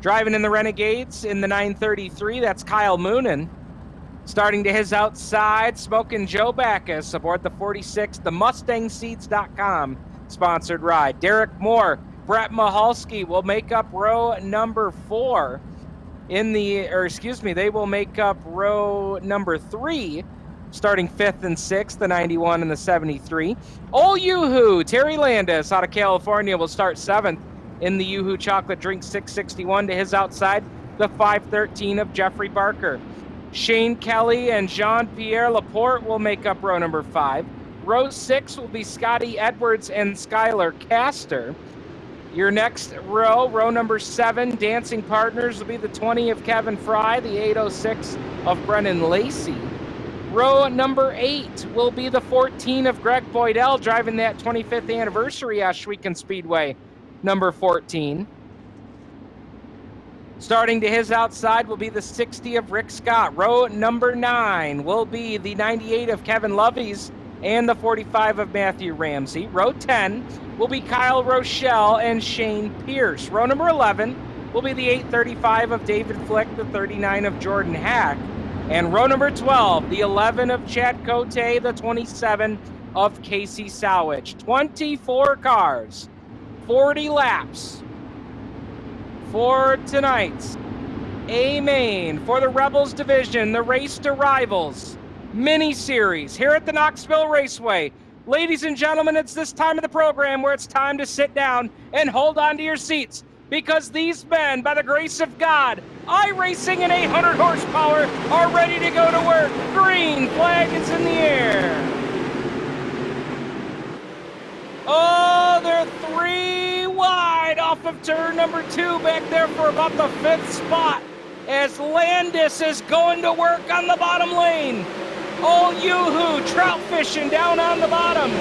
Driving in the Renegades in the 933, that's Kyle Moonen. Starting to his outside, Smokin' Joe Backus aboard the 46, the MustangSeeds.com sponsored ride. Derek Moore, Brett Mahalski will make up row number 4 they will make up row number 3, starting 5th and 6th, the 91 and the 73. Old Yoo-Hoo, Terry Landis out of California will start 7th in the Yoo-Hoo Chocolate Drink 661. To his outside, the 513 of Jeffrey Barker. Shane Kelly and Jean-Pierre Laporte will make up row number 5. Row 6 will be Scotty Edwards and Skylar Castor. Your next row, row number 7, dancing partners will be the 20 of Kevin Fry, the 806 of Brennan Lacey. Row number 8 will be the 14 of Greg Boydell, driving that 25th anniversary Ohsweken Speedway, number 14. Starting to his outside will be the 60 of Rick Scott. Row number 9 will be the 98 of Kevin Lovey's and the 45 of Matthew Ramsey. Row 10 will be Kyle Rochelle and Shane Pierce. Row number 11 will be the 835 of David Flick, the 39 of Jordan Hack. And row number 12, the 11 of Chad Cote, the 27 of Casey Sowich. 24 cars, 40 laps for tonight's A-Main for the Rivalz division, the Race to Rivalz Mini Series here at the Knoxville Raceway. Ladies and gentlemen, it's this time of the program where it's time to sit down and hold on to your seats, because these men, by the grace of God, iRacing and 800 horsepower, are ready to go to work. Green flag is in the air. Oh, they're 3 wide off of turn number 2 back there for about the 5th spot as Landis is going to work on the bottom lane. Old Yoo-Hoo trout fishing down on the bottom.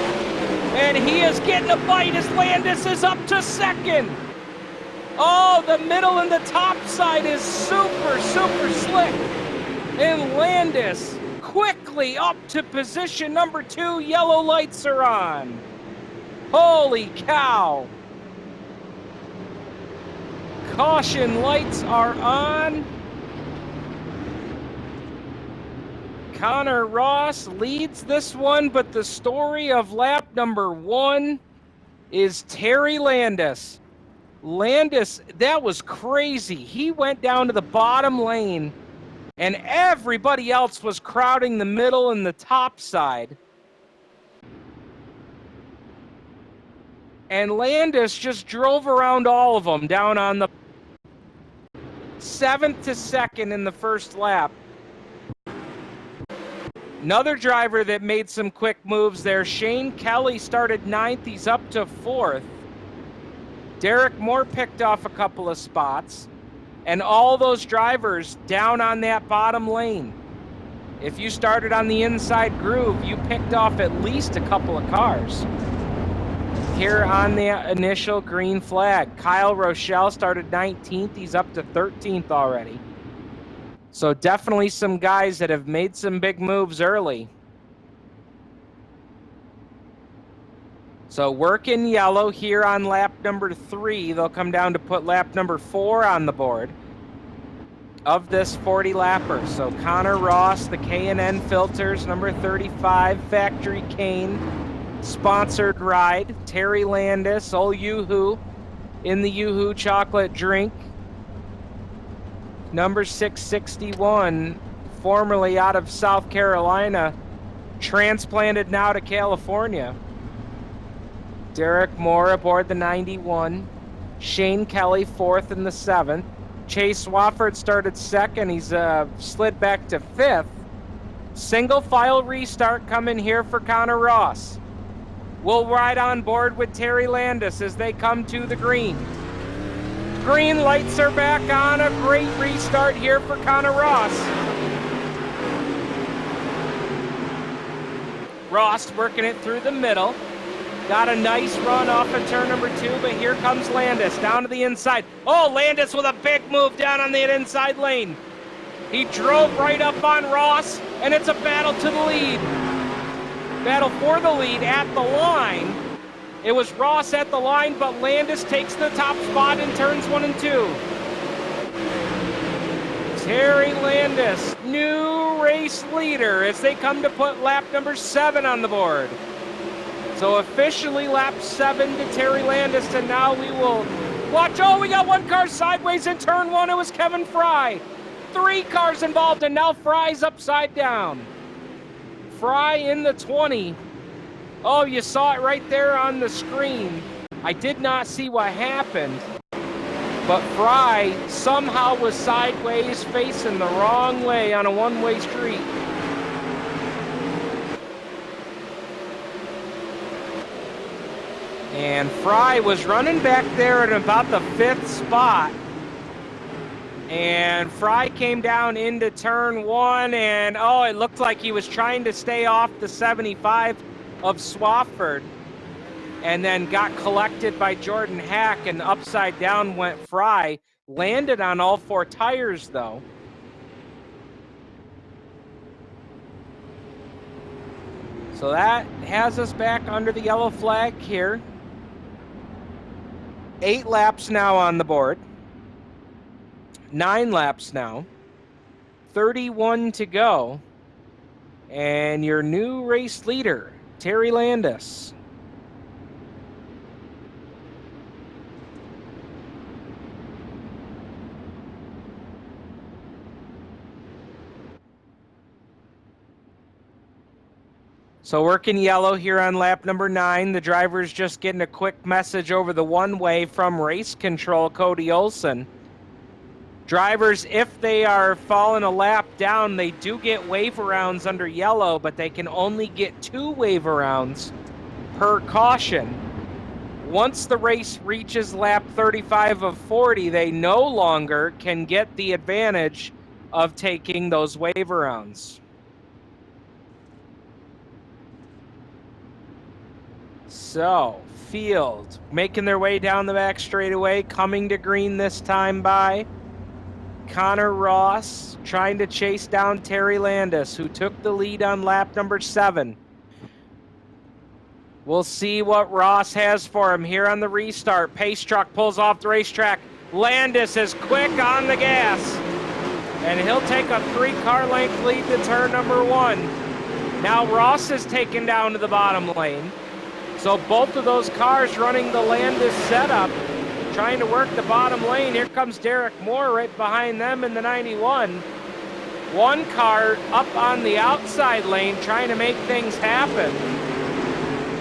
And he is getting a bite as Landis is up to 2nd. Oh, the middle and the top side is super slick. And Landis quickly up to position number 2. Yellow lights are on. Holy cow. Caution lights are on. Connor Ross leads this one, but the story of lap number 1 is Terry Landis. Landis, that was crazy. He went down to the bottom lane, and everybody else was crowding the middle and the top side. And Landis just drove around all of them down on the 7th to 2nd in the first lap. Another driver that made some quick moves there, Shane Kelly started 9th. He's up to 4th. Derek Moore picked off a couple of spots. And all those drivers down on that bottom lane. If you started on the inside groove, you picked off at least a couple of cars. Here on the initial green flag, Kyle Rochelle started 19th. He's up to 13th already. So definitely some guys that have made some big moves early. So work in yellow here on lap number 3. They'll come down to put lap number 4 on the board of this 40 lapper. So Connor Ross, the K&N Filters, number 35, Factory Cane, sponsored ride. Terry Landis, Old Yoo-Hoo in the Yoo-Hoo chocolate drink. Number 661, formerly out of South Carolina, transplanted now to California. Derek Moore aboard the 91. Shane Kelly 4th in the 7th. Chase Swafford started 2nd. He's slid back to 5th. Single file restart coming here for Connor Ross. We'll ride on board with Terry Landis as they come to the green. Green lights are back on. A great restart here for Connor Ross. Ross working it through the middle. Got a nice run off of turn number 2, but here comes Landis down to the inside. Oh, Landis with a big move down on the inside lane. He drove right up on Ross, and it's a battle to the lead. Battle for the lead at the line. It was Ross at the line, but Landis takes the top spot in turns 1 and 2. Terry Landis, new race leader as they come to put lap number 7 on the board. So officially lap 7 to Terry Landis, and now we will watch. Oh, we got one car sideways in turn 1. It was Kevin Fry. 3 cars involved, and now Fry's upside down. Fry in the 20. Oh, you saw it right there on the screen. I did not see what happened, but Fry somehow was sideways facing the wrong way on a one-way street. And Fry was running back there at about the 5th spot. And Fry came down into turn 1, and oh, it looked like he was trying to stay off the 75 of Swafford, and then got collected by Jordan Hack, and upside down went Fry. Landed on all 4 tires, though. So that has us back under the yellow flag here. 8 laps now on the board. 9 laps now. 31 to go. And your new race leader, Terry Landis. So working yellow here on lap number 9. The driver's just getting a quick message over the one-way from race control, Cody Olson. Drivers, if they are falling a lap down, they do get wave arounds under yellow, but they can only get 2 wave arounds per caution. Once the race reaches lap 35 of 40, they no longer can get the advantage of taking those wave arounds. So, field making their way down the back straightaway, coming to green this time by Connor Ross, trying to chase down Terry Landis, who took the lead on lap number 7. We'll see what Ross has for him here on the restart. Pace truck pulls off the racetrack. Landis is quick on the gas, and he'll take a 3-car length lead to turn number 1. Now Ross is taken down to the bottom lane. So both of those cars running the Landis setup, trying to work the bottom lane. Here comes Derek Moore right behind them in the 91. One car up on the outside lane trying to make things happen.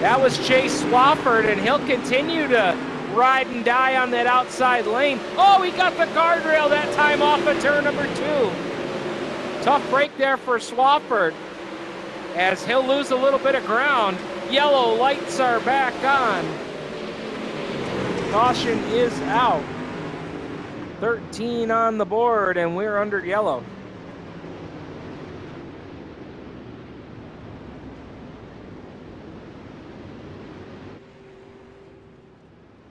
That was Chase Swafford, and he'll continue to ride and die on that outside lane. Oh, he got the guardrail that time off of turn number 2. Tough break there for Swafford, as he'll lose a little bit of ground. Yellow lights are back on. Caution is out. 13 on the board, and we're under yellow.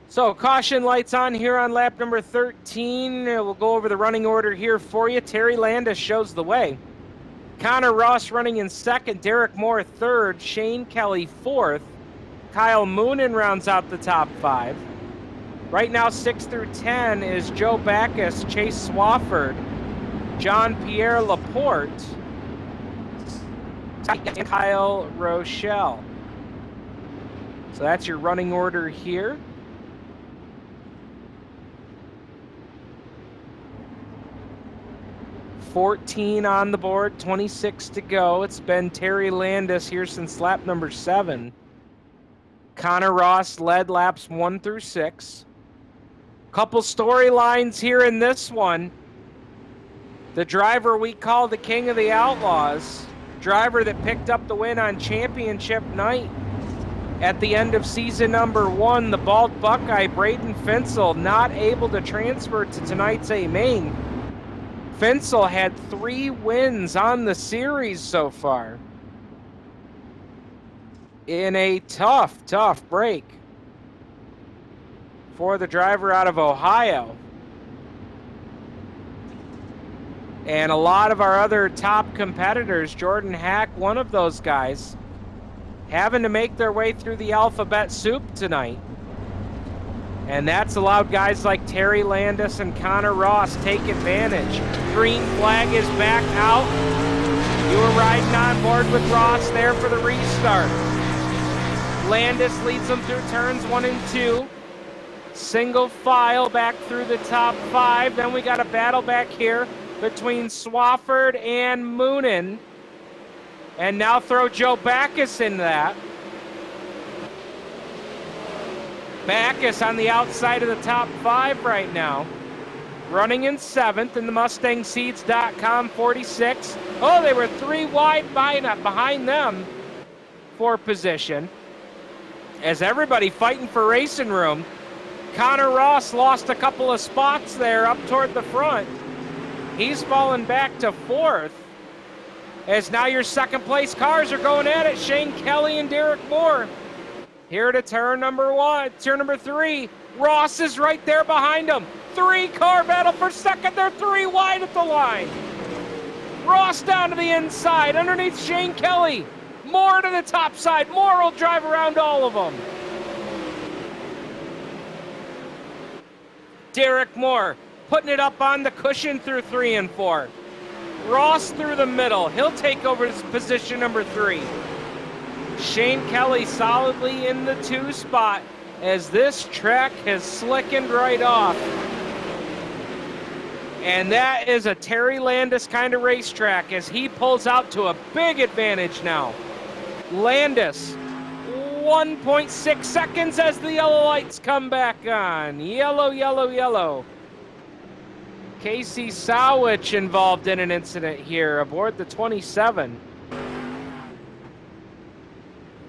So caution lights on here on lap number 13. We'll go over the running order here for you. Terry Landis shows the way. Connor Ross running in second, Derek Moore third, Shane Kelly fourth, Kyle Moonen rounds out the top 5. Right now 6 through 10 is Joe Backus, Chase Swafford, Jean-Pierre Laporte, and Kyle Rochelle. So that's your running order here. $14 on the board, 26 to go. It's been Terry Landis here since lap number 7. Connor Ross led laps 1 through 6. Couple storylines here in this one. The driver we call the King of the Outlaws, driver that picked up the win on championship night at the end of season number 1, the Bald Buckeye, Braden Finsel, not able to transfer to tonight's A main. Finsel had 3 wins on the series so far in a tough break for the driver out of Ohio. And a lot of our other top competitors, Jordan Hack, one of those guys, having to make their way through the alphabet soup tonight. And that's allowed guys like Terry Landis and Connor Ross take advantage. Green flag is back out. You were riding on board with Ross there for the restart. Landis leads them through turns 1 and 2. Single file back through the top 5. Then we got a battle back here between Swafford and Moonen. And now throw Joe Backus in that. Backus on the outside of the top 5 right now. Running in 7th in the MustangSeeds.com 46. Oh, they were 3 wide behind them for position. As everybody fighting for racing room. Connor Ross lost a couple of spots there up toward the front. He's fallen back to 4th. As now your second place cars are going at it. Shane Kelly and Derek Moore. Here to turn number 3. Ross is right there behind him. 3-car battle for second. They're 3 wide at the line. Ross down to the inside underneath Shane Kelly. Moore to the top side. Moore will drive around all of them. Derek Moore putting it up on the cushion through 3 and 4. Ross through the middle. He'll take over his position number 3. Shane Kelly solidly in the 2 spot as this track has slickened right off. And that is a Terry Landis kind of racetrack as he pulls out to a big advantage now. Landis, 1.6 seconds as the yellow lights come back on. Yellow, yellow, yellow. Casey Sowich involved in an incident here aboard the 27.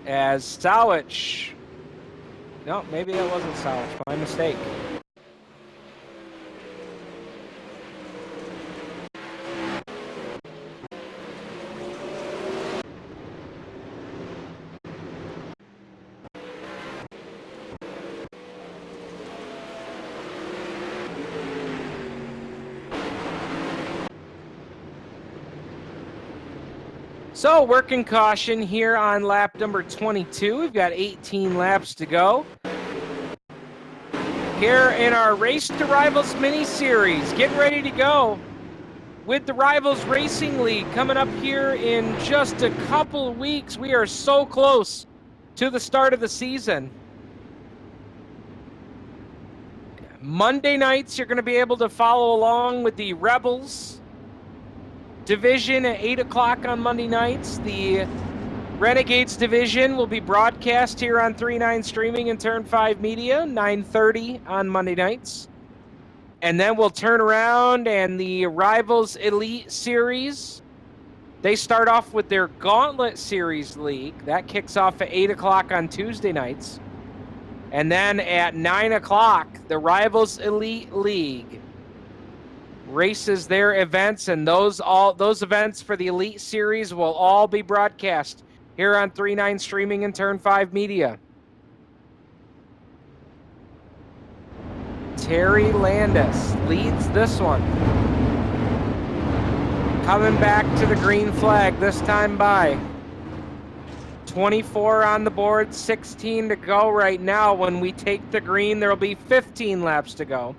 As Sowich, no, maybe that wasn't Sowich, my mistake. So working caution here on lap number 22. We've got 18 laps to go. here in our Race to Rivalz Mini Series. Getting ready to go with the Rivalz Racing League coming up here in just a couple weeks. We are so close to the start of the season. Monday nights, you're going to be able to follow along with the Rebels division at 8 o'clock on Monday nights. The Renegades division will be broadcast here on 3-9 Streaming and Turn 5 Media, 9:30 on Monday nights. And then we'll turn around and the Rivalz Elite Series, they start off with their Gauntlet Series League. That kicks off at 8 o'clock on Tuesday nights. And then at 9 o'clock, the Rivalz Elite League races their events, and those events for the Elite Series will all be broadcast here on 3-9 Streaming and Turn 5 Media. Terry Landis leads this one. Coming back to the green flag, this time by 24 on the board, 16 to go right now. When we take the green, there will be 15 laps to go.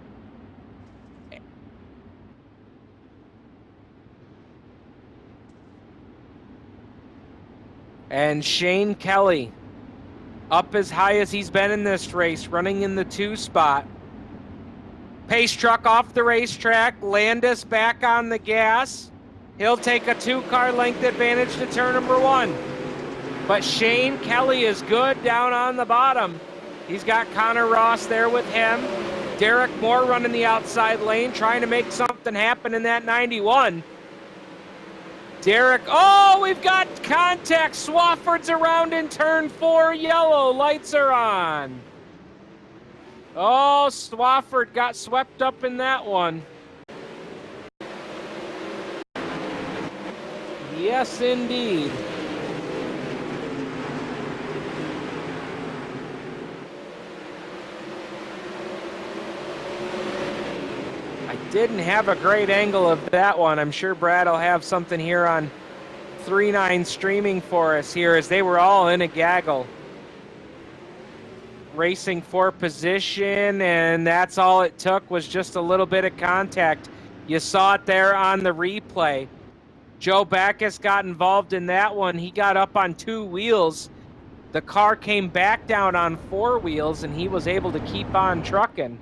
And Shane Kelly, up as high as he's been in this race, running in the 2 spot. Pace truck off the racetrack. Landis back on the gas. He'll take a 2-car length advantage to turn number 1. But Shane Kelly is good down on the bottom. He's got Connor Ross there with him. Derek Moore running the outside lane, trying to make something happen in that 91. Derek, oh, we've got contact. Swafford's around in turn 4. Yellow lights are on. Oh, Swafford got swept up in that one. Yes, indeed. Didn't have a great angle of that one. I'm sure Brad will have something here on 3-9 Streaming for us here, as they were all in a gaggle racing for position, and that's all it took was just a little bit of contact. You saw it there on the replay. Joe Backus got involved in that one. He got up on 2 wheels. The car came back down on 4 wheels, and he was able to keep on trucking.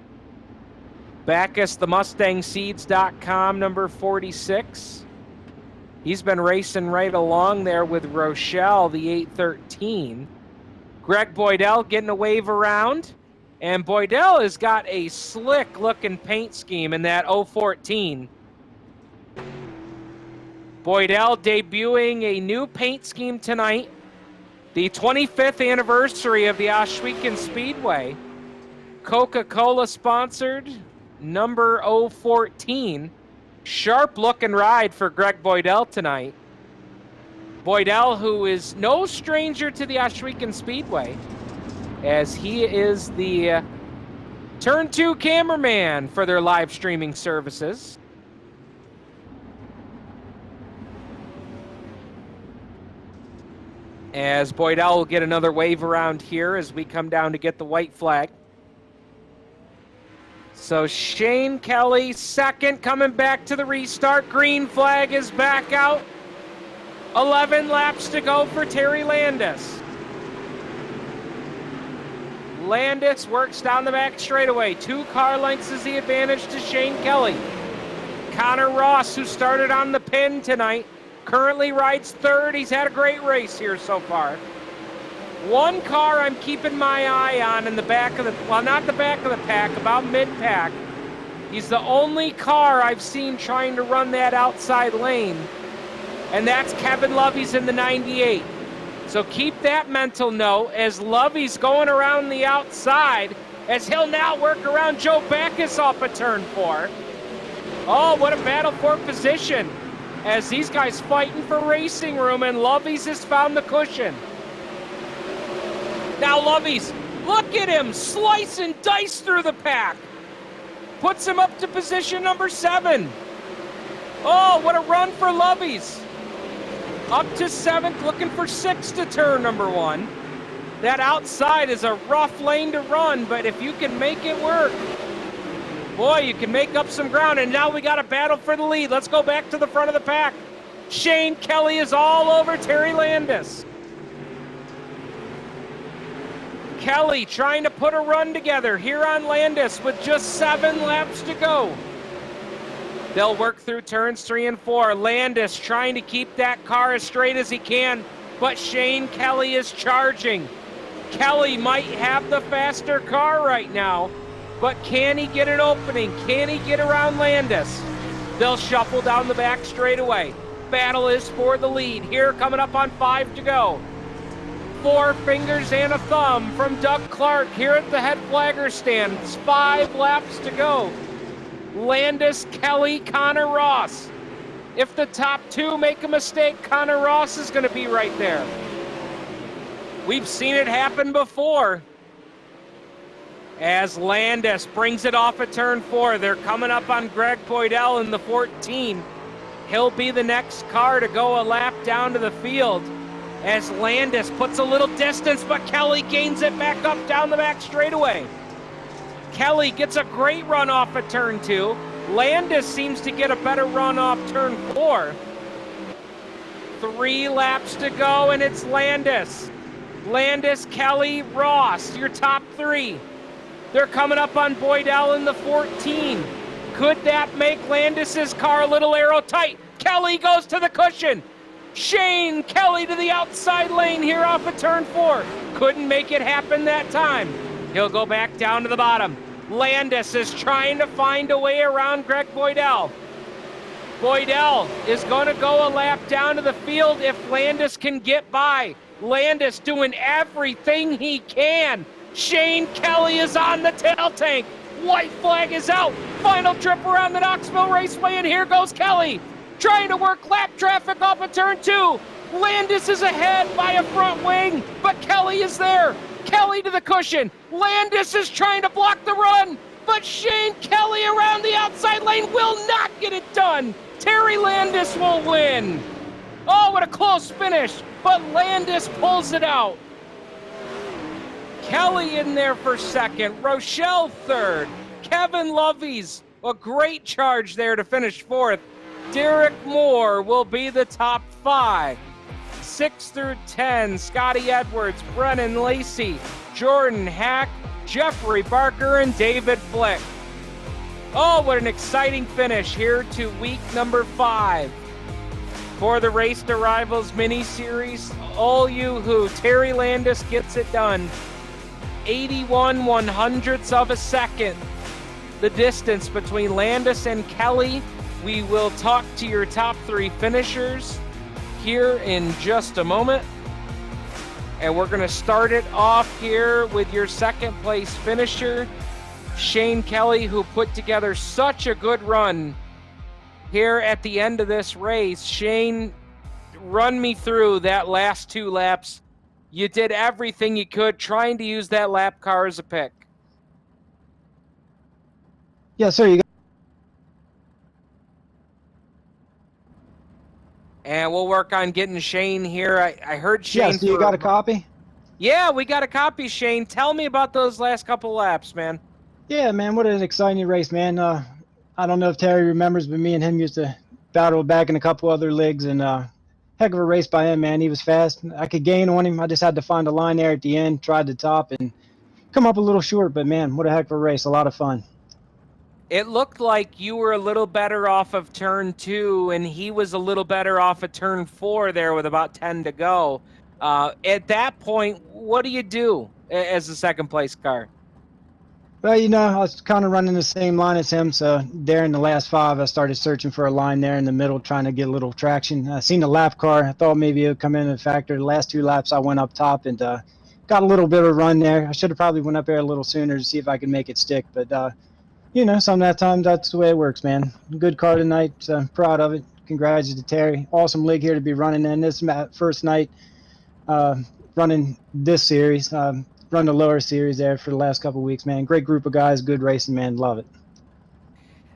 Backus, the MustangSeeds.com, number 46. He's been racing right along there with Rochelle, the 813. Greg Boydell getting a wave around. And Boydell has got a slick-looking paint scheme in that 014. Boydell debuting a new paint scheme tonight. The 25th anniversary of the Ohsweken Speedway. Coca-Cola sponsored. Number 014. Sharp looking ride for Greg Boydell tonight. Boydell, who is no stranger to the Ohsweken Speedway, as he is the Turn 2 cameraman for their live streaming services. As Boydell will get another wave around here as we come down to get the white flag. So Shane Kelly, second, coming back to the restart. Green flag is back out. 11 laps to go for Terry Landis. Landis works down the back straightaway. 2 car lengths is the advantage to Shane Kelly. Connor Ross, who started on the pin tonight, currently rides 3rd. He's had a great race here so far. 1 car I'm keeping my eye on in the back of the, well, not the back of the pack, about mid-pack. He's the only car I've seen trying to run that outside lane, and that's Kevin Lovey's in the 98. So keep that mental note as Lovey's going around the outside, as he'll now work around Joe Backus off of turn 4. Oh, what a battle for position, as these guys fighting for racing room, and Lovey's has found the cushion. Now Lovey's, look at him, slice and dice through the pack. Puts him up to position number 7. Oh, what a run for Lovey's. Up to 7th, looking for 6th to turn number 1. That outside is a rough lane to run, but if you can make it work, boy, you can make up some ground. And now we got a battle for the lead. Let's go back to the front of the pack. Shane Kelly is all over Terry Landis. Kelly trying to put a run together here on Landis with just 7 laps to go. They'll work through turns 3 and 4. Landis trying to keep that car as straight as he can, but Shane Kelly is charging. Kelly might have the faster car right now, but can he get an opening? Can he get around Landis? They'll shuffle down the back straightaway. Battle is for the lead. Here coming up on 5 to go. 4 fingers and a thumb from Doug Clark here at the head flagger stand. It's 5 laps to go. Landis, Kelly, Connor Ross. If the top 2 make a mistake, Connor Ross is going to be right there. We've seen it happen before. As Landis brings it off at turn 4, they're coming up on Greg Boydell in the 14. He'll be the next car to go a lap down to the field. As Landis puts a little distance, but Kelly gains it back up down the back straightaway. Kelly gets a great run off at turn 2. Landis seems to get a better run off turn 4. 3 laps to go, and it's Landis. Landis, Kelly, Ross, your top 3. They're coming up on Boydell in the 14. Could that make Landis's car a little aero-tight? Kelly goes to the cushion. Shane Kelly to the outside lane here off of turn 4. Couldn't make it happen that time. He'll go back down to the bottom. Landis is trying to find a way around Greg Boydell. Boydell is going to go a lap down to the field if Landis can get by. Landis doing everything he can. Shane Kelly is on the tail tank. White flag is out. Final trip around the Knoxville Raceway, and here goes Kelly. Trying to work lap traffic off of turn 2. Landis is ahead by a front wing, but Kelly is there. Kelly to the cushion. Landis is trying to block the run, but Shane Kelly around the outside lane will not get it done. Terry Landis will win. Oh, what a close finish, but Landis pulls it out. Kelly in there for second, Rochelle third, Kevin Lovey's a great charge there to finish 4th. Derek Moore will be the top 5. 6 through 10, Scotty Edwards, Brennan Lacey, Jordan Hack, Jeffrey Barker, and David Flick. Oh, what an exciting finish here to week number 5. For the Race to Rivalz Mini Series, all you who, Terry Landis gets it done. 81 100ths of a second. The distance between Landis and Kelly. We will talk to your top 3 finishers here in just a moment. And we're going to start it off here with your second place finisher, Shane Kelly, who put together such a good run here at the end of this race. Shane, run me through that last 2 laps. You did everything you could trying to use that lap car as a pick. Yeah, sir. And we'll work on getting Shane here. I heard Shane. Yes, you got a copy? Yeah, we got a copy, Shane. Tell me about those last couple laps, man. Yeah, man, what an exciting race, man. I don't know if Terry remembers, but me and him used to battle back in a couple other leagues, and heck of a race by him, man. He was fast. I could gain on him. I just had to find a line there at the end, tried to top, and come up a little short, but man, what a heck of a race. A lot of fun. It looked like you were a little better off of turn 2, and he was a little better off of turn 4 there with about 10 to go. At that point, what do you do as a second place car? Well, you know, I was kind of running the same line as him, so there in the last 5, I started searching for a line there in the middle, trying to get a little traction. I seen the lap car. I thought maybe it would come in and factor. The last 2 laps, I went up top and got a little bit of a run there. I should have probably went up there a little sooner to see if I could make it stick, but you know, some of that time, that's the way it works, man. Good car tonight. So proud of it. Congrats to Terry. Awesome league here to be running in this first night, running this series. Run the lower series there for the last couple of weeks, man. Great group of guys. Good racing, man. Love it.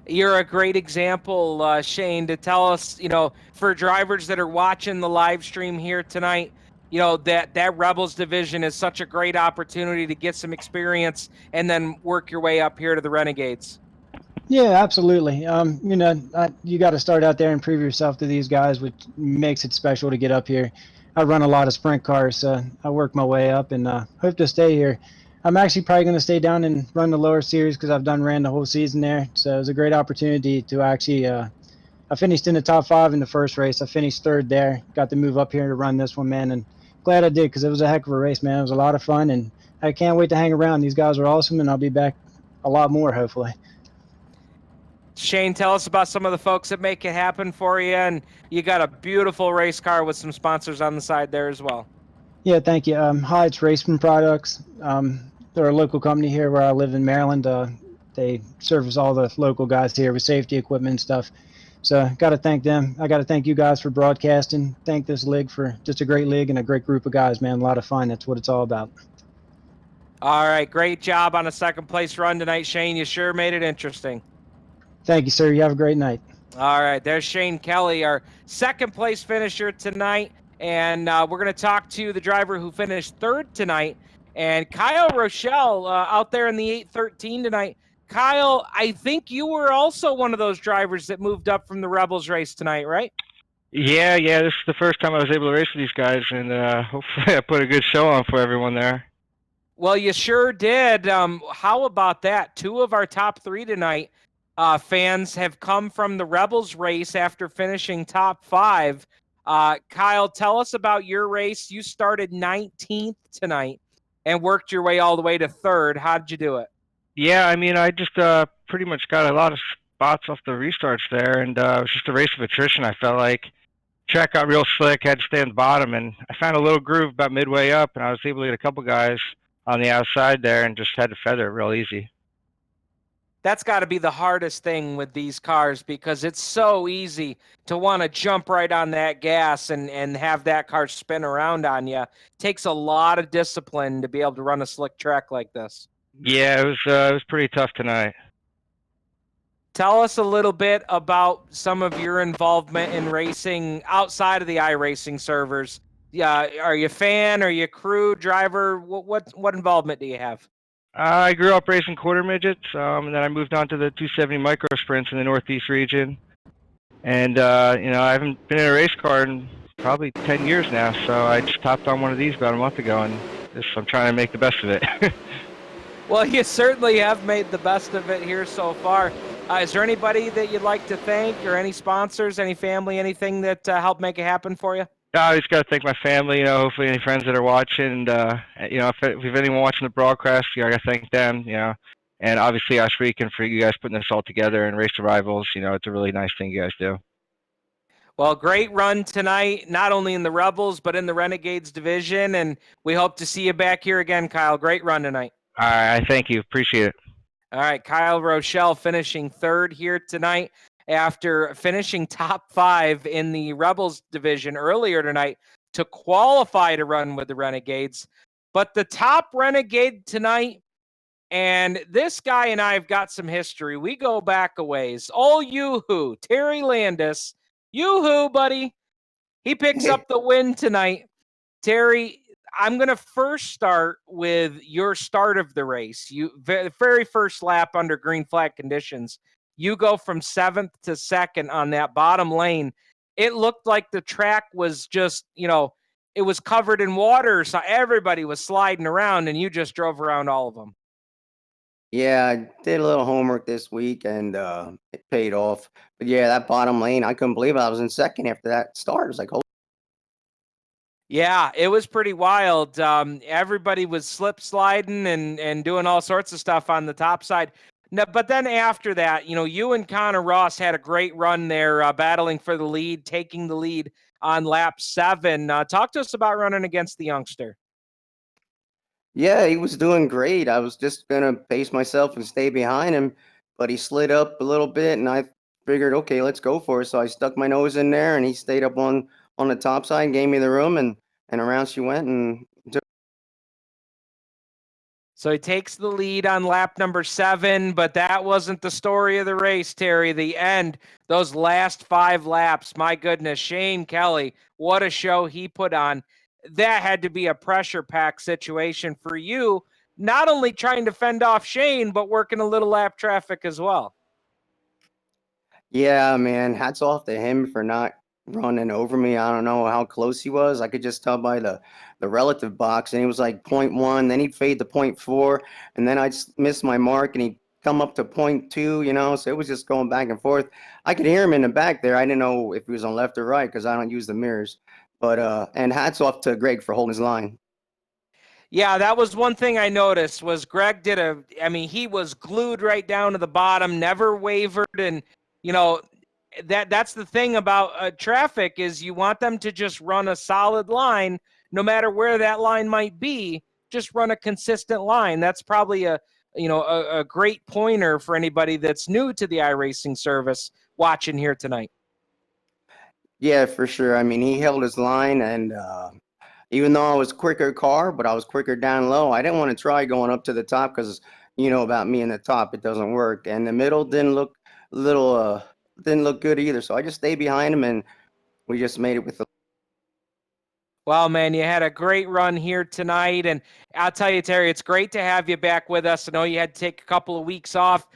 You're a great example, Shane, to tell us, you know, for drivers that are watching the live stream here tonight, you know, that Rebels division is such a great opportunity to get some experience and then work your way up here to the Renegades. Yeah, absolutely. You know, you got to start out there and prove yourself to these guys, which makes it special to get up here. I run a lot of sprint cars, so I work my way up and hope to stay here. I'm actually probably going to stay down and run the lower series because I've ran the whole season there. So it was a great opportunity to actually. I finished in the top 5 in the first race. I finished 3rd there. Got to move up here to run this one, man, and glad I did because it was a heck of a race, man. It was a lot of fun, and I can't wait to hang around. These guys are awesome, and I'll be back a lot more hopefully. Shane, tell us about some of the folks that make it happen for you, and you got a beautiful race car with some sponsors on the side there as well. Yeah, thank you. Hi, it's Raceman Products. They're a local company here where I live in Maryland. They service all the local guys here with safety equipment and stuff. So got to thank them. I got to thank you guys for broadcasting. Thank this league for just a great league and a great group of guys, man. A lot of fun. That's what it's all about. All right, great job on a second place run tonight, Shane. You sure made it interesting. Thank you, sir. You have a great night. All right, there's Shane Kelly, our second place finisher tonight. And we're going to talk to the driver who finished 3rd tonight, and Kyle Rochelle out there in the 813 tonight. Kyle, I think you were also one of those drivers that moved up from the Rebels race tonight, right? Yeah. This is the first time I was able to race with these guys, and hopefully I put a good show on for everyone there. Well, you sure did. How about that? 2 of our top 3 tonight fans have come from the Rebels race after finishing top 5. Kyle, tell us about your race. You started 19th tonight and worked your way all the way to 3rd. How did you do it? Yeah, I mean, I just pretty much got a lot of spots off the restarts there, and it was just a race of attrition. I felt like track got real slick, had to stay on the bottom, and I found a little groove about midway up, and I was able to get a couple guys on the outside there and just had to feather it real easy. That's got to be the hardest thing with these cars because it's so easy to want to jump right on that gas and have that car spin around on you. It takes a lot of discipline to be able to run a slick track like this. Yeah, it was pretty tough tonight. Tell us a little bit about some of your involvement in racing outside of the iRacing servers. Yeah, are you a fan? Are you a crew driver? What involvement do you have? I grew up racing quarter midgets, and then I moved on to the 270 micro sprints in the Northeast region. And, you know, I haven't been in a race car in probably 10 years now, so I just hopped on one of these about a month ago, and I'm trying to make the best of it. Well, you certainly have made the best of it here so far. Is there anybody that you'd like to thank, or any sponsors, any family, anything that helped make it happen for you? I just got to thank my family, you know, hopefully any friends that are watching, and, you know, if we have anyone watching the broadcast, you know, I got to thank them, you know, and obviously Ohsweken for you guys putting this all together and race the Rivals. You know, it's a really nice thing you guys do. Well, great run tonight, not only in the Rebels, but in the Renegades division, and we hope to see you back here again, Kyle. Great run tonight. All right, thank you. Appreciate it. All right, Kyle Rochelle finishing 3rd here tonight after finishing top 5 in the Rebels division earlier tonight to qualify to run with the Renegades. But the top Renegade tonight, and this guy and I have got some history. We go back a ways. Oh, yoo-hoo, Terry Landis. Yoo-hoo, buddy. He picks up the win tonight. Terry, I'm going to first start with your start of the race. You very first lap under green flag conditions. You go from 7th to 2nd on that bottom lane. It looked like the track was just, you know, it was covered in water, so everybody was sliding around, and you just drove around all of them. Yeah, I did a little homework this week, and it paid off. But yeah, that bottom lane, I couldn't believe I was in 2nd after that start. I was like, yeah, it was pretty wild. Everybody was slip sliding and doing all sorts of stuff on the top side. No, but then after that, you know, you and Connor Ross had a great run there, battling for the lead, taking the lead on lap 7. Talk to us about running against the youngster. yeah, he was doing great. I was just going to pace myself and stay behind him, but he slid up a little bit, and I figured, okay, let's go for it. So I stuck my nose in there, and he stayed up on the top side, gave me the room, and around she went, and So he takes the lead on lap number 7, but that wasn't the story of the race, Terry. The end, those last 5 laps, my goodness, Shane Kelly, what a show he put on. that had to be a pressure-packed situation for you, not only trying to fend off Shane, but working a little lap traffic as well. Yeah, man. Hats off to him for not running over me. I don't know how close he was. I could just tell by the relative box, and he was like 0.1, then he'd fade to 0.4, and then I'd miss my mark, and he'd come up to 0.2, you know, so it was just going back and forth. I could hear him in the back there. I didn't know if he was on left or right because I don't use the mirrors. But and hats off to Greg for holding his line. Yeah, that was one thing I noticed was Greg he was glued right down to the bottom, never wavered. And, you know, that's the thing about traffic is you want them to just run a solid line, no matter where that line might be, just run a consistent line. That's probably a great pointer for anybody that's new to the iRacing service watching here tonight. Yeah, for sure. I mean, he held his line, and even though I was quicker car, but I was quicker down low, I didn't want to try going up to the top because you know about me in the top, it doesn't work. And the middle didn't look good either. So I just stayed behind him, and we just made it with the. Well, man, you had a great run here tonight, and I'll tell you, Terry, it's great to have you back with us. I know you had to take a couple of weeks off.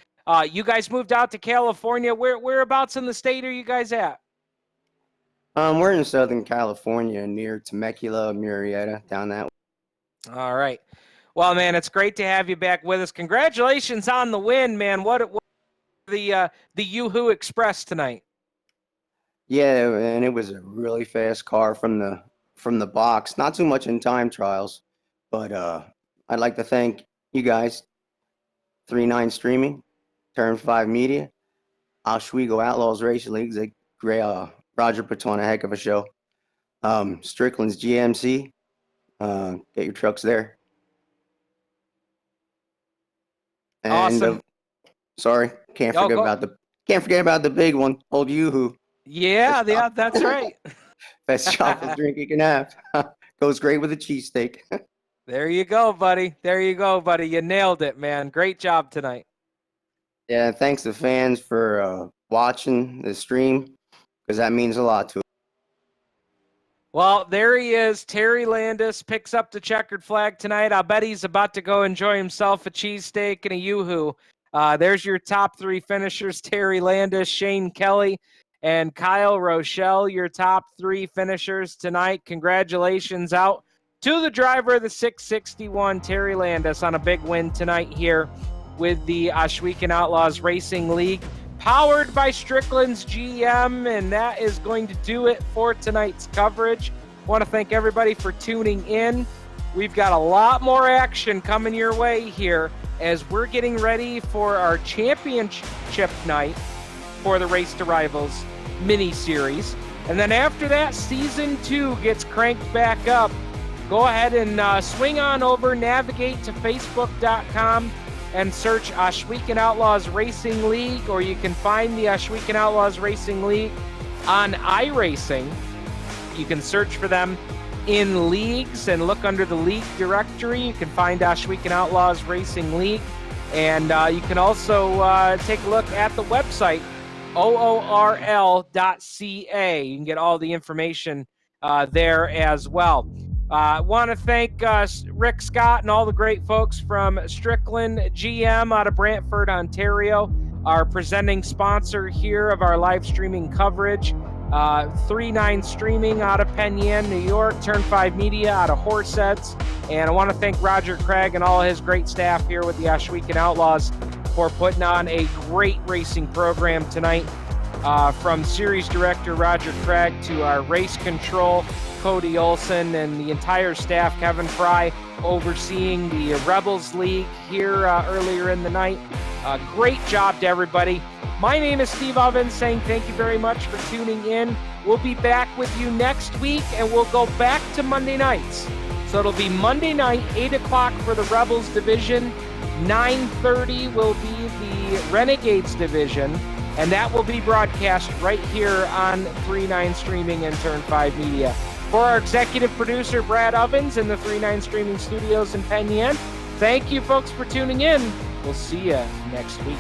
You guys moved out to California. Whereabouts in the state are you guys at? We're in Southern California, near Temecula, Murrieta, down that way. All right. Well, man, it's great to have you back with us. Congratulations on the win, man. What the Yoo-Hoo Express tonight? Yeah, and it was a really fast car from the box. Not too much in time trials, but I'd like to thank you guys, 3-9 Streaming, Turn 5 Media, Ohsweken Outlaws Racing League. Roger puts on a heck of a show. Stricklands GMC, get your trucks there. And, awesome. Sorry, can't forget about the big one, old Yoo-Hoo. Yeah, that's right. Best chocolate drink you can have. Goes great with a cheesesteak. There you go, buddy. You nailed it, man. Great job tonight. Yeah, thanks to fans for watching the stream, because that means a lot to them. Well, there he is. Terry Landis picks up the checkered flag tonight. I bet he's about to go enjoy himself a cheesesteak and a Yoo-Hoo. There's your top three finishers, Terry Landis, Shane Kelly, and Kyle Rochelle, your top three finishers tonight. Congratulations out to the driver of the 661, Terry Landis, on a big win tonight here with the Ohsweken Outlaws Racing League, powered by Stricklands GM, and that is going to do it for tonight's coverage. I want to thank everybody for tuning in. We've got a lot more action coming your way here as we're getting ready for our championship night for the Race to Rivalz Mini Series. And then after that, Season 2 gets cranked back up. Go ahead and swing on over, navigate to Facebook.com and search Ohsweken Outlaws Racing League, or you can find the Ohsweken Outlaws Racing League on iRacing. You can search for them in leagues and look under the league directory. You can find Ohsweken Outlaws Racing League, and you can also take a look at the website, OORL.ca. You can get all the information there as well. I want to thank Rick Scott and all the great folks from Strickland GM out of Brantford, Ontario, our presenting sponsor here of our live streaming coverage. 3-9 Streaming out of Penn Yan, New York, Turn 5 Media out of Horseheads. And I want to thank Roger Craig and all his great staff here with the Ohsweken Outlaws for putting on a great racing program tonight. From series director Roger Craig to our race control, Cody Olson, and the entire staff, Kevin Fry, overseeing the Rivalz League here earlier in the night. Great job to everybody. My name is Steve Ovens, saying thank you very much for tuning in. We'll be back with you next week, and we'll go back to Monday nights. So it'll be Monday night, 8 o'clock for the Rivalz division. 9:30 will be the Renegades division, and that will be broadcast right here on 3-9 Streaming and Turn 5 Media. For our executive producer, Brad Ovens, in the 3-9 Streaming Studios in Penn Yan, thank you folks for tuning in. We'll see you next week.